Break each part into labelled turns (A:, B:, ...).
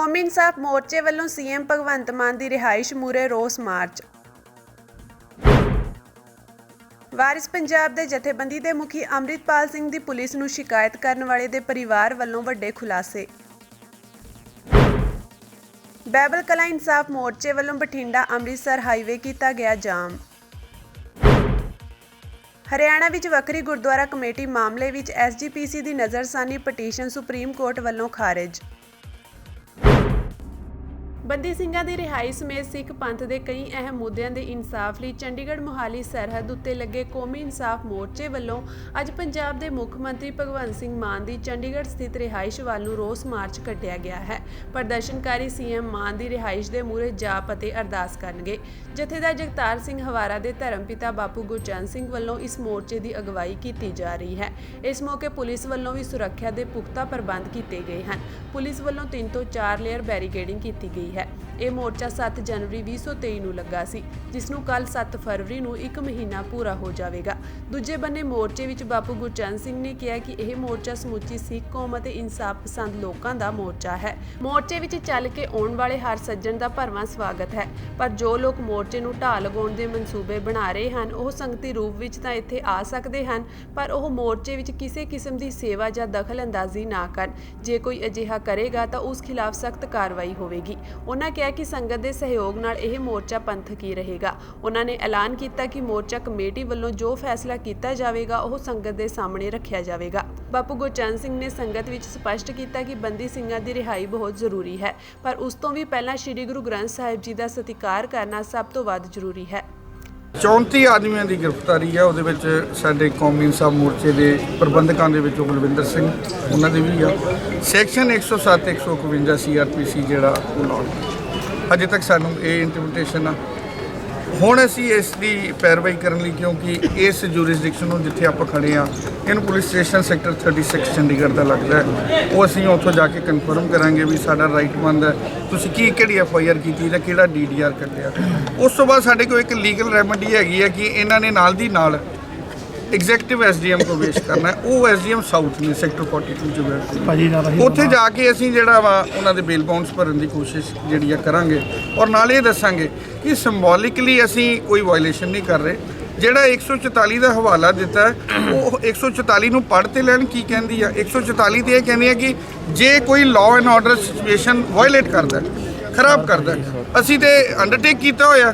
A: ਕੌਮੀ ਇਨਸਾਫ ਮੋਰਚੇ ਵੱਲੋਂ ਸੀਐਮ ਭਗਵੰਤ ਮਾਨ ਦੀ ਰਿਹਾਇਸ਼ ਮੂਹਰੇ ਰੋਸ ਮਾਰਚ। ਵਾਰਿਸ ਪੰਜਾਬ ਦੇ ਜਥੇਬੰਦੀ ਦੇ ਮੁਖੀ ਅੰਮ੍ਰਿਤਪਾਲ ਸਿੰਘ ਦੀ ਪੁਲਿਸ ਨੂੰ ਸ਼ਿਕਾਇਤ ਕਰਨ ਵਾਲੇ ਦੇ ਪਰਿਵਾਰ ਵੱਲੋਂ ਵੱਡੇ ਖੁਲਾਸੇ। ਬਾਈਬਲ ਕਲਾਂ ਇਨਸਾਫ ਮੋਰਚੇ ਵੱਲੋਂ ਬਠਿੰਡਾ ਅੰਮ੍ਰਿਤਸਰ ਹਾਈਵੇ ਕੀਤਾ ਗਿਆ ਜਾਮ। ਹਰਿਆਣਾ ਵਿੱਚ ਵੱਖਰੀ ਗੁਰਦੁਆਰਾ ਕਮੇਟੀ ਮਾਮਲੇ ਵਿੱਚ ਐਸਜੀਪੀਸੀ ਦੀ ਨਜ਼ਰਸਾਨੀ ਪਟੀਸ਼ਨ ਸੁਪਰੀਮ ਕੋਰਟ ਵੱਲੋਂ ਖਾਰਿਜ। ਬੰਦੀ ਸਿੰਘਾਂ ਦੀ ਰਿਹਾਈ ਸਮੇਤ ਸਿੱਖ ਪੰਥ ਦੇ ਕਈ ਅਹਿਮ ਮੁੱਦਿਆਂ ਦੇ ਇਨਸਾਫ ਲਈ ਚੰਡੀਗੜ੍ਹ ਮੁਹਾਲੀ ਸਰਹੱਦ ਉੱਤੇ ਲੱਗੇ ਕੌਮੀ ਇਨਸਾਫ ਮੋਰਚੇ ਵੱਲੋਂ ਅੱਜ ਪੰਜਾਬ ਦੇ ਮੁੱਖ ਮੰਤਰੀ ਭਗਵੰਤ ਸਿੰਘ ਮਾਨ ਦੀ ਚੰਡੀਗੜ੍ਹ ਸਥਿਤ ਰਿਹਾਇਸ਼ ਵੱਲ ਨੂੰ ਰੋਸ ਮਾਰਚ ਕੱਢਿਆ ਗਿਆ ਹੈ। ਪ੍ਰਦਰਸ਼ਨਕਾਰੀ ਸੀਐਮ ਮਾਨ ਦੀ ਰਿਹਾਇਸ਼ ਦੇ ਮੂਹਰੇ ਜਾਪ ਅਤੇ ਅਰਦਾਸ ਕਰਨਗੇ। ਜਥੇਦਾਰ ਜਗਤਾਰ ਸਿੰਘ ਹਵਾਰਾ ਦੇ ਧਰਮਪਿਤਾ ਬਾਪੂ ਗੁਰਚਰਨ ਸਿੰਘ ਵੱਲੋਂ ਇਸ ਮੋਰਚੇ ਦੀ ਅਗਵਾਈ ਕੀਤੀ ਜਾ ਰਹੀ ਹੈ। ਇਸ ਮੌਕੇ ਪੁਲਿਸ ਵੱਲੋਂ ਵੀ ਸੁਰੱਖਿਆ ਦੇ ਪੁਖਤਾ ਪ੍ਰਬੰਧ ਕੀਤੇ ਗਏ ਹਨ। ਪੁਲਿਸ ਵੱਲੋਂ 3 ਤੋਂ 4 ਲੇਅਰ ਬੈਰੀਕੇਡਿੰਗ ਕੀਤੀ ਗਈ ਹੈ। ਇਹ ਮੋਰਚਾ 7 ਜਨਵਰੀ 2023 ਨੂੰ ਲੱਗਾ ਸੀ, ਜਿਸ ਨੂੰ ਕੱਲ 7 ਫਰਵਰੀ ਨੂੰ 1 ਮਹੀਨਾ ਪੂਰਾ ਹੋ ਜਾਵੇਗਾ। ਦੂਜੇ ਬੰਨੇ ਮੋਰਚੇ ਵਿੱਚ ਬਾਪੂ ਗੁਰਚਰਨ ਸਿੰਘ ਨੇ ਕਿਹਾ ਕਿ ਇਹ ਮੋਰਚਾ ਸਮੁੱਚੀ ਸਿੱਖ ਕੌਮ ਅਤੇ ਇਨਸਾਫ ਪਸੰਦ ਲੋਕਾਂ ਦਾ ਮੋਰਚਾ ਹੈ। ਮੋਰਚੇ ਵਿੱਚ ਚੱਲ ਕੇ ਆਉਣ ਵਾਲੇ ਹਰ ਸੱਜਣ ਦਾ ਭਰਵਾਂ ਸਵਾਗਤ ਹੈ, ਪਰ ਜੋ ਲੋਕ ਮੋਰਚੇ ਨੂੰ ਢਾਹ ਲਗਾਉਣ ਦੇ ਮਨਸੂਬੇ ਬਣਾ ਰਹੇ ਹਨ ਉਹ ਸੰਗਤੀ ਰੂਪ ਵਿੱਚ ਤਾਂ ਇੱਥੇ ਆ ਸਕਦੇ ਹਨ, ਪਰ ਉਹ ਮੋਰਚੇ ਵਿੱਚ ਕਿਸੇ ਕਿਸਮ ਦੀ ਸੇਵਾ ਜਾਂ ਦਖਲ ਅੰਦਾਜ਼ੀ ਨਾ ਕਰਨ। ਜੇ ਕੋਈ ਅਜਿਹਾ ਕਰੇਗਾ ਤਾਂ ਉਸ ਖਿਲਾਫ ਸਖਤ ਕਾਰਵਾਈ ਹੋਵੇਗੀ। ਉਹਨਾਂ ਕਿਹਾ ਕਿ ਸੰਗਤ ਦੇ ਸਹਿਯੋਗ ਨਾਲ ਇਹ ਮੋਰਚਾ ਪੰਥਕ ਹੀ ਰਹੇਗਾ। ਉਹਨਾਂ ਨੇ ਐਲਾਨ ਕੀਤਾ ਕਿ ਮੋਰਚਾ ਕਮੇਟੀ ਵੱਲੋਂ ਜੋ ਫੈਸਲਾ ਕੀਤਾ ਜਾਵੇਗਾ ਉਹ ਸੰਗਤ ਦੇ ਸਾਹਮਣੇ ਰੱਖਿਆ ਜਾਵੇਗਾ। ਬਾਪੂ ਗੁਰਚਰਨ ਸਿੰਘ ਨੇ ਸੰਗਤ ਵਿੱਚ ਸਪਸ਼ਟ ਕੀਤਾ ਕਿ ਬੰਦੀ ਸਿੰਘਾਂ ਦੀ ਰਿਹਾਈ ਬਹੁਤ ਜ਼ਰੂਰੀ ਹੈ, ਪਰ ਉਸ ਤੋਂ ਵੀ ਪਹਿਲਾਂ ਸ੍ਰੀ ਗੁਰੂ ਗ੍ਰੰਥ ਸਾਹਿਬ ਜੀ ਦਾ ਸਤਿਕਾਰ ਕਰਨਾ ਸਭ ਤੋਂ ਵੱਧ ਜ਼ਰੂਰੀ ਹੈ।
B: 34 ਆਦਮੀਆਂ ਦੀ ਗ੍ਰਿਫਤਾਰੀ ਹੈ। ਉਹਦੇ ਵਿੱਚ ਸਾਡੇ ਕੌਮੀ ਇਨਸਾਫ ਮੋਰਚੇ ਦੇ ਪ੍ਰਬੰਧਕਾਂ ਦੇ ਵਿੱਚੋਂ ਬਲਵਿੰਦਰ ਸਿੰਘ ਉਹਨਾਂ ਦੇ ਵੀ ਆ। ਸੈਕਸ਼ਨ 107 151 CRPC ਜਿਹੜਾ ਉਹ ਲਾਉਣਾ ਅਜੇ ਤੱਕ ਸਾਨੂੰ ਇਹ ਇੰਟਰਪ੍ਰੀਟੇਸ਼ਨ ਆ। ਹੁਣ ਅਸੀਂ ਇਸ ਦੀ ਪੈਰਵਾਈ ਕਰਨ ਲਈ, ਕਿਉਂਕਿ ਇਸ ਜੂਰਿਸਡਿਕਸ਼ਨ ਨੂੰ ਜਿੱਥੇ ਆਪਾਂ ਖੜੇ ਆ ਇਹਨੂੰ ਪੁਲਿਸ ਸਟੇਸ਼ਨ ਸੈਕਟਰ 36 ਚੰਡੀਗੜ੍ਹ ਦਾ ਲੱਗਦਾ ਹੈ, ਉਹ ਅਸੀਂ ਉੱਥੋਂ ਜਾ ਕੇ ਕਨਫਰਮ ਕਰਾਂਗੇ ਵੀ ਸਾਡਾ ਰਾਈਟ ਬਣਦਾ ਤੁਸੀਂ ਕਿਹੜੀ FIR ਕੀਤੀ ਜਾਂ ਕਿਹੜਾ DDR ਕੱਢਿਆ। ਉਸ ਤੋਂ ਬਾਅਦ ਸਾਡੇ ਕੋਲ ਇੱਕ ਲੀਗਲ ਰੈਮਡੀ ਹੈਗੀ ਹੈ ਕਿ ਇਹਨਾਂ ਨੇ ਨਾਲ ਦੀ ਨਾਲ ਐਗਜ਼ੈਕਟਿਵ SDM को ਪੇਸ਼ ਕਰਨਾ ਹੈ। ਉਹ SDM ਸਾਊਥ ਨੇ ਸੈਕਟਰ 42 ਚ ਉੱਥੇ ਜਾ ਕੇ ਅਸੀਂ ਜਿਹੜਾ ਵਾ ਉਹਨਾਂ ਦੇ ਬੇਲ ਬਾਉਂਡਸ ਭਰਨ ਦੀ ਕੋਸ਼ਿਸ਼ ਜਿਹੜੀ ਆ ਕਰਾਂਗੇ, ਔਰ ਨਾਲ ਇਹ ਦੱਸਾਂਗੇ ਕਿ ਸਿੰਬੋਲਿਕਲੀ ਅਸੀਂ ਕੋਈ ਵਾਇਲੇਸ਼ਨ ਨਹੀਂ ਕਰ ਰਹੇ। ਜਿਹੜਾ 144 ਦਾ ਹਵਾਲਾ ਦਿੱਤਾ ਉਹ 144 ਨੂੰ ਪੜ੍ਹ ਤੇ ਲੈਣ ਕੀ ਕਹਿੰਦੀ ਆ। 144 ਤੇ ਇਹ ਕਹਿੰਦੀ ਆ ਕਿ ਜੇ ਕੋਈ law and order situation violet ਕਰਦਾ, ਖਰਾਬ ਕਰਦਾ, ਅਸੀਂ ਤੇ ਅੰਡਰਟੇਕ ਕੀਤਾ ਹੋਇਆ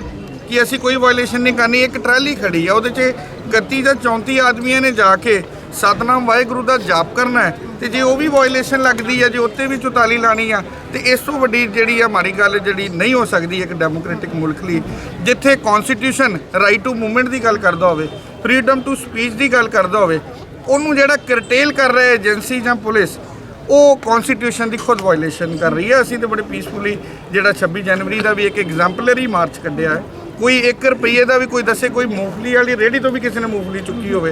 B: ਕਿ ਅਸੀਂ ਕੋਈ ਵਾਇਲੇਸ਼ਨ ਨਹੀਂ ਕਰਨੀ। ਇੱਕ ਟਰਾਲੀ ਖੜੀ ਆ, ਉਹਦੇ 'ਚ 31 ਜਾਂ 34 ਆਦਮੀਆਂ ਨੇ ਜਾ ਕੇ ਸਤਨਾਮ ਵਾਹਿਗੁਰੂ ਦਾ ਜਾਪ ਕਰਨਾ ਹੈ, ਤੇ ਜੇ ਉਹ ਵੀ ਵਾਇਲੇਸ਼ਨ ਲੱਗਦੀ ਹੈ, ਜੇ ਉੱਤੇ ਵੀ 44 ਲਾਣੀ ਆ, ਤੇ ਇਸ ਤੋਂ ਵੱਡੀ ਜਿਹੜੀ ਆ ਮਾੜੀ ਗੱਲ ਜਿਹੜੀ ਨਹੀਂ ਹੋ ਸਕਦੀ ਇੱਕ ਡੈਮੋਕ੍ਰੈਟਿਕ ਮੁਲਕ ਲਈ, ਜਿੱਥੇ ਕੌਨਸਟੀਟਿਊਸ਼ਨ ਰਾਈਟ ਟੂ ਮੂਵਮੈਂਟ ਦੀ ਗੱਲ ਕਰਦਾ ਹੋਵੇ, ਫਰੀडम ਟੂ ਸਪੀਚ ਦੀ ਗੱਲ ਕਰਦਾ ਹੋਵੇ, ਉਹਨੂੰ ਜਿਹੜਾ ਕਰਟੇਲ ਕਰ ਰਿਹਾ ਏਜੰਸੀ ਜਾਂ ਪੁਲਿਸ, ਉਹ ਕੌਨਸਟੀਟਿਊਸ਼ਨ ਦੀ ਖੁਦ ਵਾਇਲੇਸ਼ਨ ਕਰ ਰਹੀ ਹੈ। ਅਸੀਂ ਤਾਂ ਬੜੇ ਪੀਸਫੁਲੀ ਜਿਹੜਾ 26 ਜਨਵਰੀ ਦਾ ਵੀ ਇੱਕ ਐਗਜ਼ਾਮਪਲਰੀ ਮਾਰਚ ਕੱਢਿਆ ਹੈ। ਕੋਈ 1 ਰੁਪਈਏ ਦਾ ਵੀ ਕੋਈ ਦੱਸੇ, ਕੋਈ ਮੂੰਗਫਲੀ ਵਾਲੀ ਰੇਹੜੀ ਤੋਂ ਵੀ ਕਿਸੇ ਨੇ ਮੂੰਗਫਲੀ ਚੁੱਕੀ ਹੋਵੇ,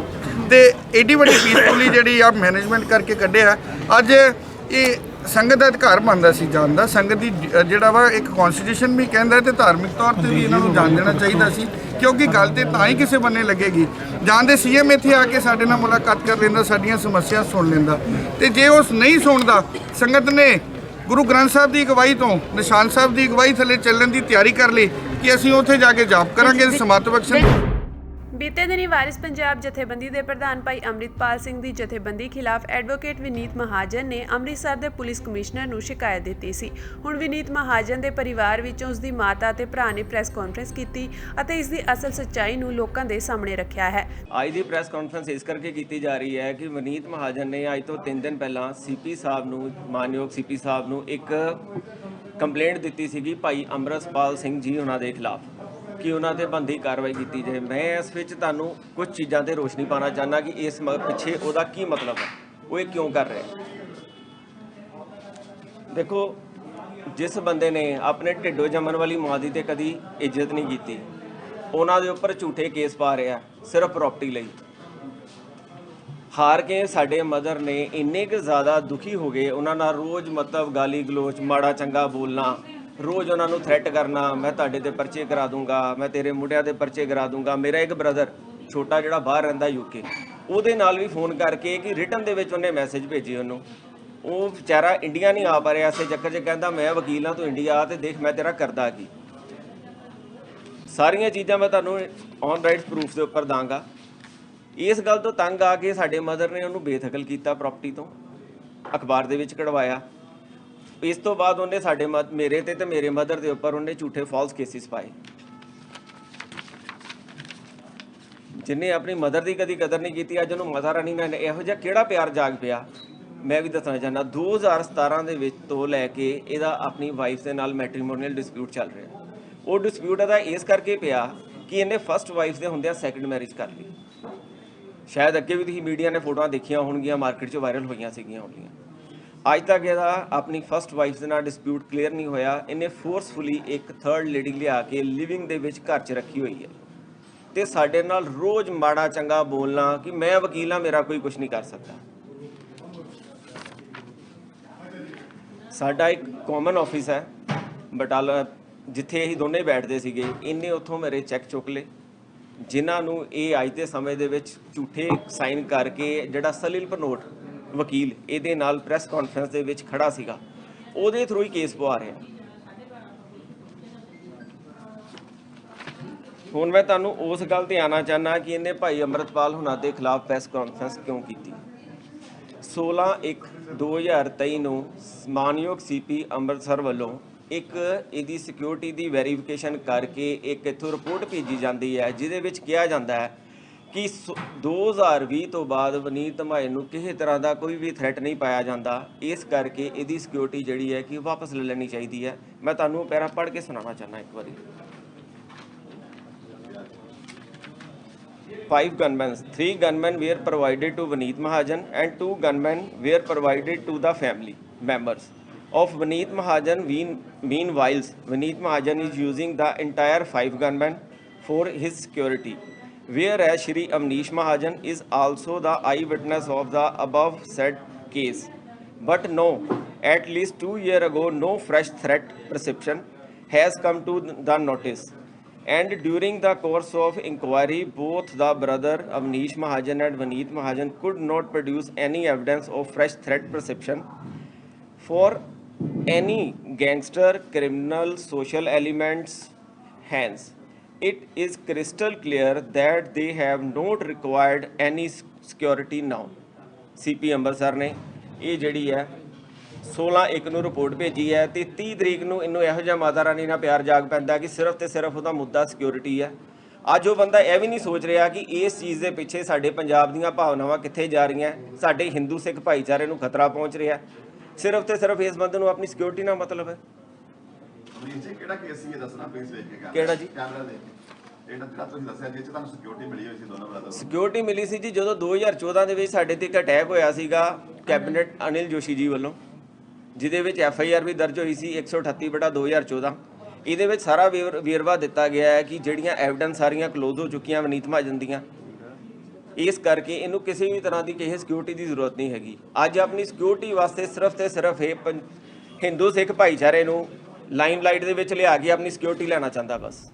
B: ਤੇ ਏਡੀ ਵੱਡੀ ਪੀਸਫੁਲੀ ਜਿਹੜੀ ਆ ਮੈਨੇਜਮੈਂਟ ਕਰਕੇ ਕੱਢਿਆ। ਅੱਜ ਇਹ ਸੰਗਤ ਦਾ ਅਧਿਕਾਰ ਬਣਦਾ ਸੀ ਜਾਣ ਦਾ। ਸੰਗਤ ਦੀ ਜਿਹੜਾ ਵਾ ਇੱਕ ਕੌਨਸਟੀਟਿਊਸ਼ਨ ਵੀ ਕਹਿੰਦਾ ਤੇ ਧਾਰਮਿਕ ਤੌਰ ਤੇ ਵੀ ਇਹਨਾਂ ਨੂੰ ਜਾਣ ਦੇਣਾ ਚਾਹੀਦਾ ਸੀ, ਕਿਉਂਕਿ ਗੱਲ ਤੇ ਤਾਂ ਹੀ ਕਿਸੇ ਬੰਨੇ ਲੱਗੇਗੀ। ਜਾਂਦੇ CM ਇੱਥੇ ਆ ਕੇ ਸਾਡੇ ਨਾਲ ਮੁਲਾਕਾਤ ਕਰ ਲੈਂਦਾ, ਸਾਡੀਆਂ ਸਮੱਸਿਆ ਸੁਣ ਲੈਂਦਾ, ਤੇ ਜੇ ਉਸ ਨਹੀਂ ਸੁਣਦਾ, ਸੰਗਤ ਨੇ ਗੁਰੂ ਗ੍ਰੰਥ ਸਾਹਿਬ ਦੀ ਅਗਵਾਈ ਤੋਂ ਨਿਸ਼ਾਨ ਸਾਹਿਬ ਦੀ ਅਗਵਾਈ ਥੱਲੇ ਚੱਲਣ ਦੀ ਤਿਆਰੀ ਕਰ ਲਈ ਕਿ ਅਸੀਂ ਉੱਥੇ ਜਾ ਕੇ ਜਾਪ ਕਰਾਂਗੇ ਸਮਾਤ ਬਖਸ਼ਣ।
A: ਬੀਤੇ ਦਿਨੀ ਵਾਰਿਸ ਪੰਜਾਬ ਜਥੇਬੰਦੀ ਦੇ ਪ੍ਰਧਾਨ ਭਾਈ ਅੰਮ੍ਰਿਤਪਾਲ ਸਿੰਘ ਦੀ ਜਥੇਬੰਦੀ ਖਿਲਾਫ ਐਡਵੋਕੇਟ ਵਿਨੀਤ ਮਹਾਜਨ ਨੇ ਅੰਮ੍ਰਿਤਸਰ ਦੇ ਪੁਲਿਸ ਕਮਿਸ਼ਨਰ ਨੂੰ ਸ਼ਿਕਾਇਤ ਦਿੱਤੀ ਸੀ। ਹੁਣ ਵਿਨੀਤ ਮਹਾਜਨ ਦੇ ਪਰਿਵਾਰ ਵਿੱਚੋਂ ਉਸ ਦੀ ਮਾਤਾ ਅਤੇ ਭਰਾ ਨੇ ਪ੍ਰੈਸ ਕਾਨਫਰੰਸ ਕੀਤੀ ਅਤੇ ਇਸ ਦੀ ਅਸਲ ਸੱਚਾਈ ਨੂੰ ਲੋਕਾਂ ਦੇ ਸਾਹਮਣੇ ਰੱਖਿਆ ਹੈ।
C: ਅੱਜ ਦੀ ਪ੍ਰੈਸ ਕਾਨਫਰੰਸ ਇਸ ਕਰਕੇ ਕੀਤੀ ਜਾ ਰਹੀ ਹੈ ਕਿ ਵਿਨੀਤ ਮਹਾਜਨ ਨੇ ਅੱਜ ਤੋਂ 3 ਦਿਨ ਪਹਿਲਾਂ CP ਸਾਹਿਬ ਨੂੰ, ਮਾਨਯੋਗ CP ਸਾਹਿਬ ਨੂੰ ਇੱਕ ਕੰਪਲੇਂਟ ਦਿੱਤੀ ਸੀਗੀ ਭਾਈ ਅੰਮ੍ਰਿਤਪਾਲ ਸਿੰਘ ਜੀ ਉਹਨਾਂ ਦੇ ਖਿਲਾਫ ਕਿ ਉਹਨਾਂ ਤੇ ਬਣਦੀ ਕਾਰਵਾਈ ਕੀਤੀ ਜਾਏ। ਮੈਂ ਇਸ ਵਿੱਚ ਤੁਹਾਨੂੰ ਕੁਝ ਚੀਜ਼ਾਂ ਤੇ ਰੋਸ਼ਨੀ ਪਾਉਣਾ ਚਾਹੁੰਦਾ ਕਿ ਇਸ ਪਿੱਛੇ ਉਹਦਾ ਕੀ ਮਤਲਬ ਹੈ, ਉਹ ਇਹ ਕਿਉਂ ਕਰ ਰਿਹਾ। ਦੇਖੋ, ਜਿਸ ਬੰਦੇ ਨੇ ਆਪਣੇ ਢਿੱਡੋਂ ਜੰਮਣ ਵਾਲੀ ਮਾਂ ਦੀ ਤੇ ਕਦੀ ਇੱਜ਼ਤ ਨਹੀਂ ਕੀਤੀ, ਉਹਨਾਂ ਦੇ ਉੱਪਰ ਝੂਠੇ ਕੇਸ ਪਾ ਰਿਹਾ ਸਿਰਫ ਪ੍ਰੋਪਰਟੀ ਲਈ। ਹਾਰ ਕੇ ਸਾਡੇ ਮਦਰ ਨੇ ਇੰਨੇ ਕੁ ਜ਼ਿਆਦਾ ਦੁਖੀ ਹੋ ਗਏ, ਉਹਨਾਂ ਨਾਲ ਰੋਜ਼ ਮਤਲਬ ਗਾਲੀ ਗਲੋਚ, ਮਾੜਾ ਚੰਗਾ ਬੋਲਣਾ, ਰੋਜ਼ ਉਹਨਾਂ ਨੂੰ ਥ੍ਰੈਟ ਕਰਨਾ, ਮੈਂ ਤੁਹਾਡੇ ਤੇ ਪਰਚੇ ਕਰਾ ਦੂੰਗਾ, ਮੈਂ ਤੇਰੇ ਮੁੰਡਿਆਂ ਦੇ ਪਰਚੇ ਕਰਾ ਦੂੰਗਾ। ਮੇਰਾ ਇੱਕ ਬ੍ਰਦਰ ਛੋਟਾ ਜਿਹੜਾ ਬਾਹਰ ਰਹਿੰਦਾ UK, ਉਹਦੇ ਨਾਲ ਵੀ ਫੋਨ ਕਰਕੇ ਕਿ ਰਿਟਨ ਦੇ ਵਿੱਚ ਉਹਨੇ ਮੈਸੇਜ ਭੇਜੀ ਉਹਨੂੰ ਉਹ ਵਿਚਾਰਾ ਇੰਡੀਆ ਨਹੀਂ ਆ ਪਾ ਰਿਹਾ, ਇਸੇ ਚੱਕਰ 'ਚ ਕਹਿੰਦਾ ਮੈਂ ਵਕੀਲ ਹਾਂ, ਤੂੰ ਇੰਡੀਆ ਆ ਤੇ ਦੇਖ ਮੈਂ ਤੇਰਾ ਕਰਦਾ ਕੀ। ਸਾਰੀਆਂ ਚੀਜ਼ਾਂ ਮੈਂ ਤੁਹਾਨੂੰ ਔਨ ਰਾਈਟਸ ਪ੍ਰੂਫ ਦੇ ਉੱਪਰ ਦਾਂਗਾ। ਇਸ ਗੱਲ ਤੋਂ ਤੰਗ ਆ ਕੇ ਸਾਡੇ ਮਦਰ ਨੇ ਉਹਨੂੰ ਬੇਦਖਲ ਕੀਤਾ ਪ੍ਰਾਪਰਟੀ ਤੋਂ, ਅਖਬਾਰ ਦੇ ਵਿੱਚ ਕਢਵਾਇਆ। ਇਸ ਤੋਂ ਬਾਅਦ ਉਹਨੇ ਸਾਡੇ ਮੇਰੇ ਤੇ ਮੇਰੇ ਮਦਰ ਦੇ ਉੱਪਰ ਉਹਨੇ ਝੂਠੇ ਫਾਲਸ ਕੇਸਿਸ ਪਾਏ। ਜਿੰਨੇ ਆਪਣੀ ਮਦਰ ਦੀ ਕਦੀ ਕਦਰ ਨਹੀਂ ਕੀਤੀ, ਅੱਜ ਉਹਨੂੰ ਮਾਤਾ ਰਾਣੀ ਨਾਲ ਇਹੋ ਜਿਹਾ ਕਿਹੜਾ ਪਿਆਰ ਜਾਗ ਪਿਆ। ਮੈਂ ਵੀ ਦੱਸਣਾ ਚਾਹੁੰਦਾ 2017 ਦੇ ਵਿੱਚ ਤੋਂ ਲੈ ਕੇ ਇਹਦਾ ਆਪਣੀ ਵਾਈਫ ਦੇ ਨਾਲ ਮੈਟਰੀਮੋਨੀਅਲ ਡਿਸਪਿਊਟ ਚੱਲ ਰਿਹਾ। ਉਹ ਡਿਸਪਿਊਟ ਇਹਦਾ ਇਸ ਕਰਕੇ ਪਿਆ ਕਿ ਇਹਨੇ ਫਸਟ ਵਾਈਫ ਦੇ ਹੁੰਦਿਆਂ ਸੈਕੰਡ ਮੈਰਿਜ ਕਰ ਲਈ। ਸ਼ਾਇਦ ਅੱਗੇ ਵੀ ਤੁਸੀਂ ਮੀਡੀਆ ਨੇ ਫੋਟੋਆਂ ਦੇਖੀਆਂ ਹੋਣਗੀਆਂ, ਮਾਰਕੀਟ 'ਚ ਵਾਇਰਲ ਹੋਈਆਂ ਸੀਗੀਆਂ ਹੋਣਗੀਆਂ। ਅੱਜ ਤੱਕ ਇਹਦਾ ਆਪਣੀ ਫਸਟ ਵਾਈਫ ਦੇ ਨਾਲ ਡਿਸਪਿਊਟ ਕਲੀਅਰ ਨਹੀਂ ਹੋਇਆ। ਇਹਨੇ ਫੋਰਸਫੁਲੀ ਇੱਕ ਥਰਡ ਲੇਡੀ ਲਿਆ ਕੇ ਲਿਵਿੰਗ ਦੇ ਵਿੱਚ ਘਰ 'ਚ ਰੱਖੀ ਹੋਈ ਹੈ ਤੇ ਸਾਡੇ ਨਾਲ ਰੋਜ਼ ਮਾੜਾ ਚੰਗਾ ਬੋਲਣਾ ਕਿ ਮੈਂ ਵਕੀਲ ਹਾਂ, ਮੇਰਾ ਕੋਈ ਕੁਝ ਨਹੀਂ ਕਰ ਸਕਦਾ। ਸਾਡਾ ਇੱਕ ਕਾਮਨ ਆਫਿਸ ਹੈ ਬਟਾਲਾ, ਜਿੱਥੇ ਅਸੀਂ ਦੋਨੇ ਬੈਠਦੇ ਸੀਗੇ। ਇਹਨੇ ਉੱਥੋਂ ਮੇਰੇ ਚੈੱਕ ਚੁੱਕ ਲਏ, ਜਿਨ੍ਹਾਂ ਨੂੰ ਇਹ ਅੱਜ ਦੇ ਸਮੇਂ ਦੇ ਵਿੱਚ ਝੂਠੇ ਸਾਈਨ ਕਰਕੇ ਜਿਹੜਾ ਸਲੀਲ ਭਨੋਟ ਵਕੀਲ ਇਹਦੇ ਨਾਲ ਪ੍ਰੈਸ ਕਾਨਫਰੰਸ ਦੇ ਵਿੱਚ ਖੜਾ ਸੀਗਾ, ਉਹਦੇ ਥਰੂ ਹੀ ਕੇਸ ਪਵਾ ਰਿਹਾ। ਹੁਣ ਮੈਂ ਤੁਹਾਨੂੰ ਉਸ ਗੱਲ ਤੇ ਆਉਣਾ ਚਾਹੁੰਦਾ ਕਿ ਇਹਨੇ ਭਾਈ ਅੰਮ੍ਰਿਤਪਾਲ ਹੁਣਾਂ ਦੇ ਖਿਲਾਫ ਪ੍ਰੈਸ ਕਾਨਫਰੰਸ ਕਿਉਂ ਕੀਤੀ। 16/1/2023 ਨੂੰ ਮਾਨਯੋਗ ਸੀਪੀ ਅੰਮ੍ਰਿਤਸਰ ਵੱਲੋਂ ਇੱਕ ਇਹਦੀ ਸਿਕਿਉਰਿਟੀ ਦੀ ਵੈਰੀਫਿਕੇਸ਼ਨ ਕਰਕੇ ਇੱਕ ਇੱਥੋਂ ਰਿਪੋਰਟ ਭੇਜੀ ਜਾਂਦੀ ਹੈ, ਜਿਹਦੇ ਵਿੱਚ ਕਿਹਾ ਜਾਂਦਾ ਹੈ ਕਿ 2020 ਤੋਂ ਬਾਅਦ ਵਨੀਤ ਧਮਾਏ ਨੂੰ ਕਿਸੇ ਤਰ੍ਹਾਂ ਦਾ ਕੋਈ ਵੀ ਥ੍ਰੈਟ ਨਹੀਂ ਪਾਇਆ ਜਾਂਦਾ। ਇਸ ਕਰਕੇ ਇਹਦੀ ਸਿਕਿਉਰਿਟੀ ਜਿਹੜੀ ਹੈ ਕਿ ਵਾਪਸ ਲੈ ਲੈਣੀ ਚਾਹੀਦੀ ਹੈ। ਮੈਂ ਤੁਹਾਨੂੰ ਪੈਰਾ ਪੜ੍ਹ ਕੇ ਸੁਣਾਉਣਾ ਚਾਹੁੰਦਾ ਇੱਕ ਵਾਰੀ। 5 gunmen, 3 gunmen were provided to Vineet Mahajan and 2 gunmen were provided to the family members of Vineet Mahajan. Meanwhile, Vineet Mahajan is using the entire 5 gunmen for his security, whereas Shri Amnish Mahajan is also the eyewitness of the above said case. But no, at least 2 years ago, no fresh threat perception has come to the notice. And during the course of inquiry, both the brother Amnish Mahajan and Vineet Mahajan could not produce any evidence of fresh threat perception for any gangster, criminal, social elements. Hence, it is crystal clear that they have not required any security now. CP Amritsar ਨੇ ਇਹ ਜਿਹੜੀ ਹੈ 16/1 ਨੂੰ report ਭੇਜੀ ਹੈ ਤੇ 30 ਤਰੀਕ ਨੂੰ ਇਹਨੂੰ ਇਹੋ ਜਿਹਾ ਮਾਤਾ ਰਾਣੀ ਨਾਲ ਪਿਆਰ ਜਾਗ ਪੈਂਦਾ ਕਿ ਸਿਰਫ ਤੇ ਸਿਰਫ ਉਹਦਾ ਮੁੱਦਾ ਸਿਕਿਉਰਿਟੀ ਹੈ। ਅੱਜ ਉਹ ਬੰਦਾ ਇਹ ਵੀ ਨਹੀਂ ਸੋਚ ਰਿਹਾ ਕਿ ਇਸ ਚੀਜ਼ ਦੇ ਪਿੱਛੇ ਸਾਡੇ ਪੰਜਾਬ ਦੀਆਂ ਭਾਵਨਾਵਾਂ ਕਿੱਥੇ ਜਾ ਰਹੀਆਂ, ਸਾਡੇ ਹਿੰਦੂ ਸਿੱਖ ਭਾਈਚਾਰੇ ਨੂੰ ਖਤਰਾ ਪਹੁੰਚ ਰਿਹਾ। ਸਿਰਫ ਤੇ ਸਿਰਫ ਇਸ ਬੰਦੇ ਨੂੰ ਆਪਣੀ ਸਿਕਿਉਰਿਟੀ ਨਾਲ ਮਤਲਬ ਹੈ।
D: ਕਿਹੜਾ ਕੇਸ ਸੀ ਇਹ ਦੱਸਣਾ ਪਲੀਜ਼ ਵੇਖ ਕੇ।
C: ਕਿਹੜਾ ਜੀ?
D: ਕੈਮਰਾ ਦੇ ਜਿਹੜਾ ਤੁਸੀਂ ਦੱਸਿਆ ਜਿਸ 'ਚ ਤੁਹਾਨੂੰ ਸਿਕਿਉਰਿਟੀ ਮਿਲੀ ਹੋਈ ਸੀ ਦੋਨੋਂ ਬ੍ਰਦਰ।
C: ਸਿਕਿਉਰਿਟੀ ਮਿਲੀ ਸੀ ਜੀ ਜਦੋਂ 2014 ਦੇ ਵਿੱਚ ਸਾਡੇ ਤੇ ਇੱਕ ਅਟੈਕ ਹੋਇਆ ਸੀਗਾ ਕੈਬਨਿਟ ਅਨਿਲ ਜੋਸ਼ੀ ਜੀ ਵੱਲੋਂ, ਜਿਹਦੇ ਵਿੱਚ FIR ਵੀ ਦਰਜ ਹੋਈ ਸੀ 138/2014। ਇਹਦੇ ਵਿੱਚ ਸਾਰਾ ਵੇਰਵਾ ਦਿੱਤਾ ਗਿਆ ਹੈ ਕਿ ਜਿਹੜੀਆਂ ਐਵੀਡੈਂਸ ਸਾਰੀਆਂ ਕਲੋਜ਼ ਹੋ ਚੁੱਕੀਆਂ ਵਨੀਤ ਮਹਾਜਨ ਦੀਆਂ। ਇਸ ਕਰਕੇ ਇਹਨੂੰ ਕਿਸੇ ਵੀ ਤਰ੍ਹਾਂ ਦੀ ਕਿਸੇ ਸਿਕਿਉਰਿਟੀ ਦੀ ਜ਼ਰੂਰਤ ਨਹੀਂ ਹੈਗੀ। ਅੱਜ ਆਪਣੀ ਸਿਕਿਉਰਿਟੀ ਵਾਸਤੇ ਸਿਰਫ ਤੇ ਸਿਰਫ ਇਹ ਹਿੰਦੂ ਸਿੱਖ ਭਾਈਚਾਰੇ ਨੂੰ ਲਾਈਮਲਾਈਟ ਦੇ ਵਿੱਚ ਲਿਆ ਕੇ ਆਪਣੀ ਸਿਕਿਉਰਿਟੀ ਲੈਣਾ ਚਾਹੁੰਦਾ ਬਸ।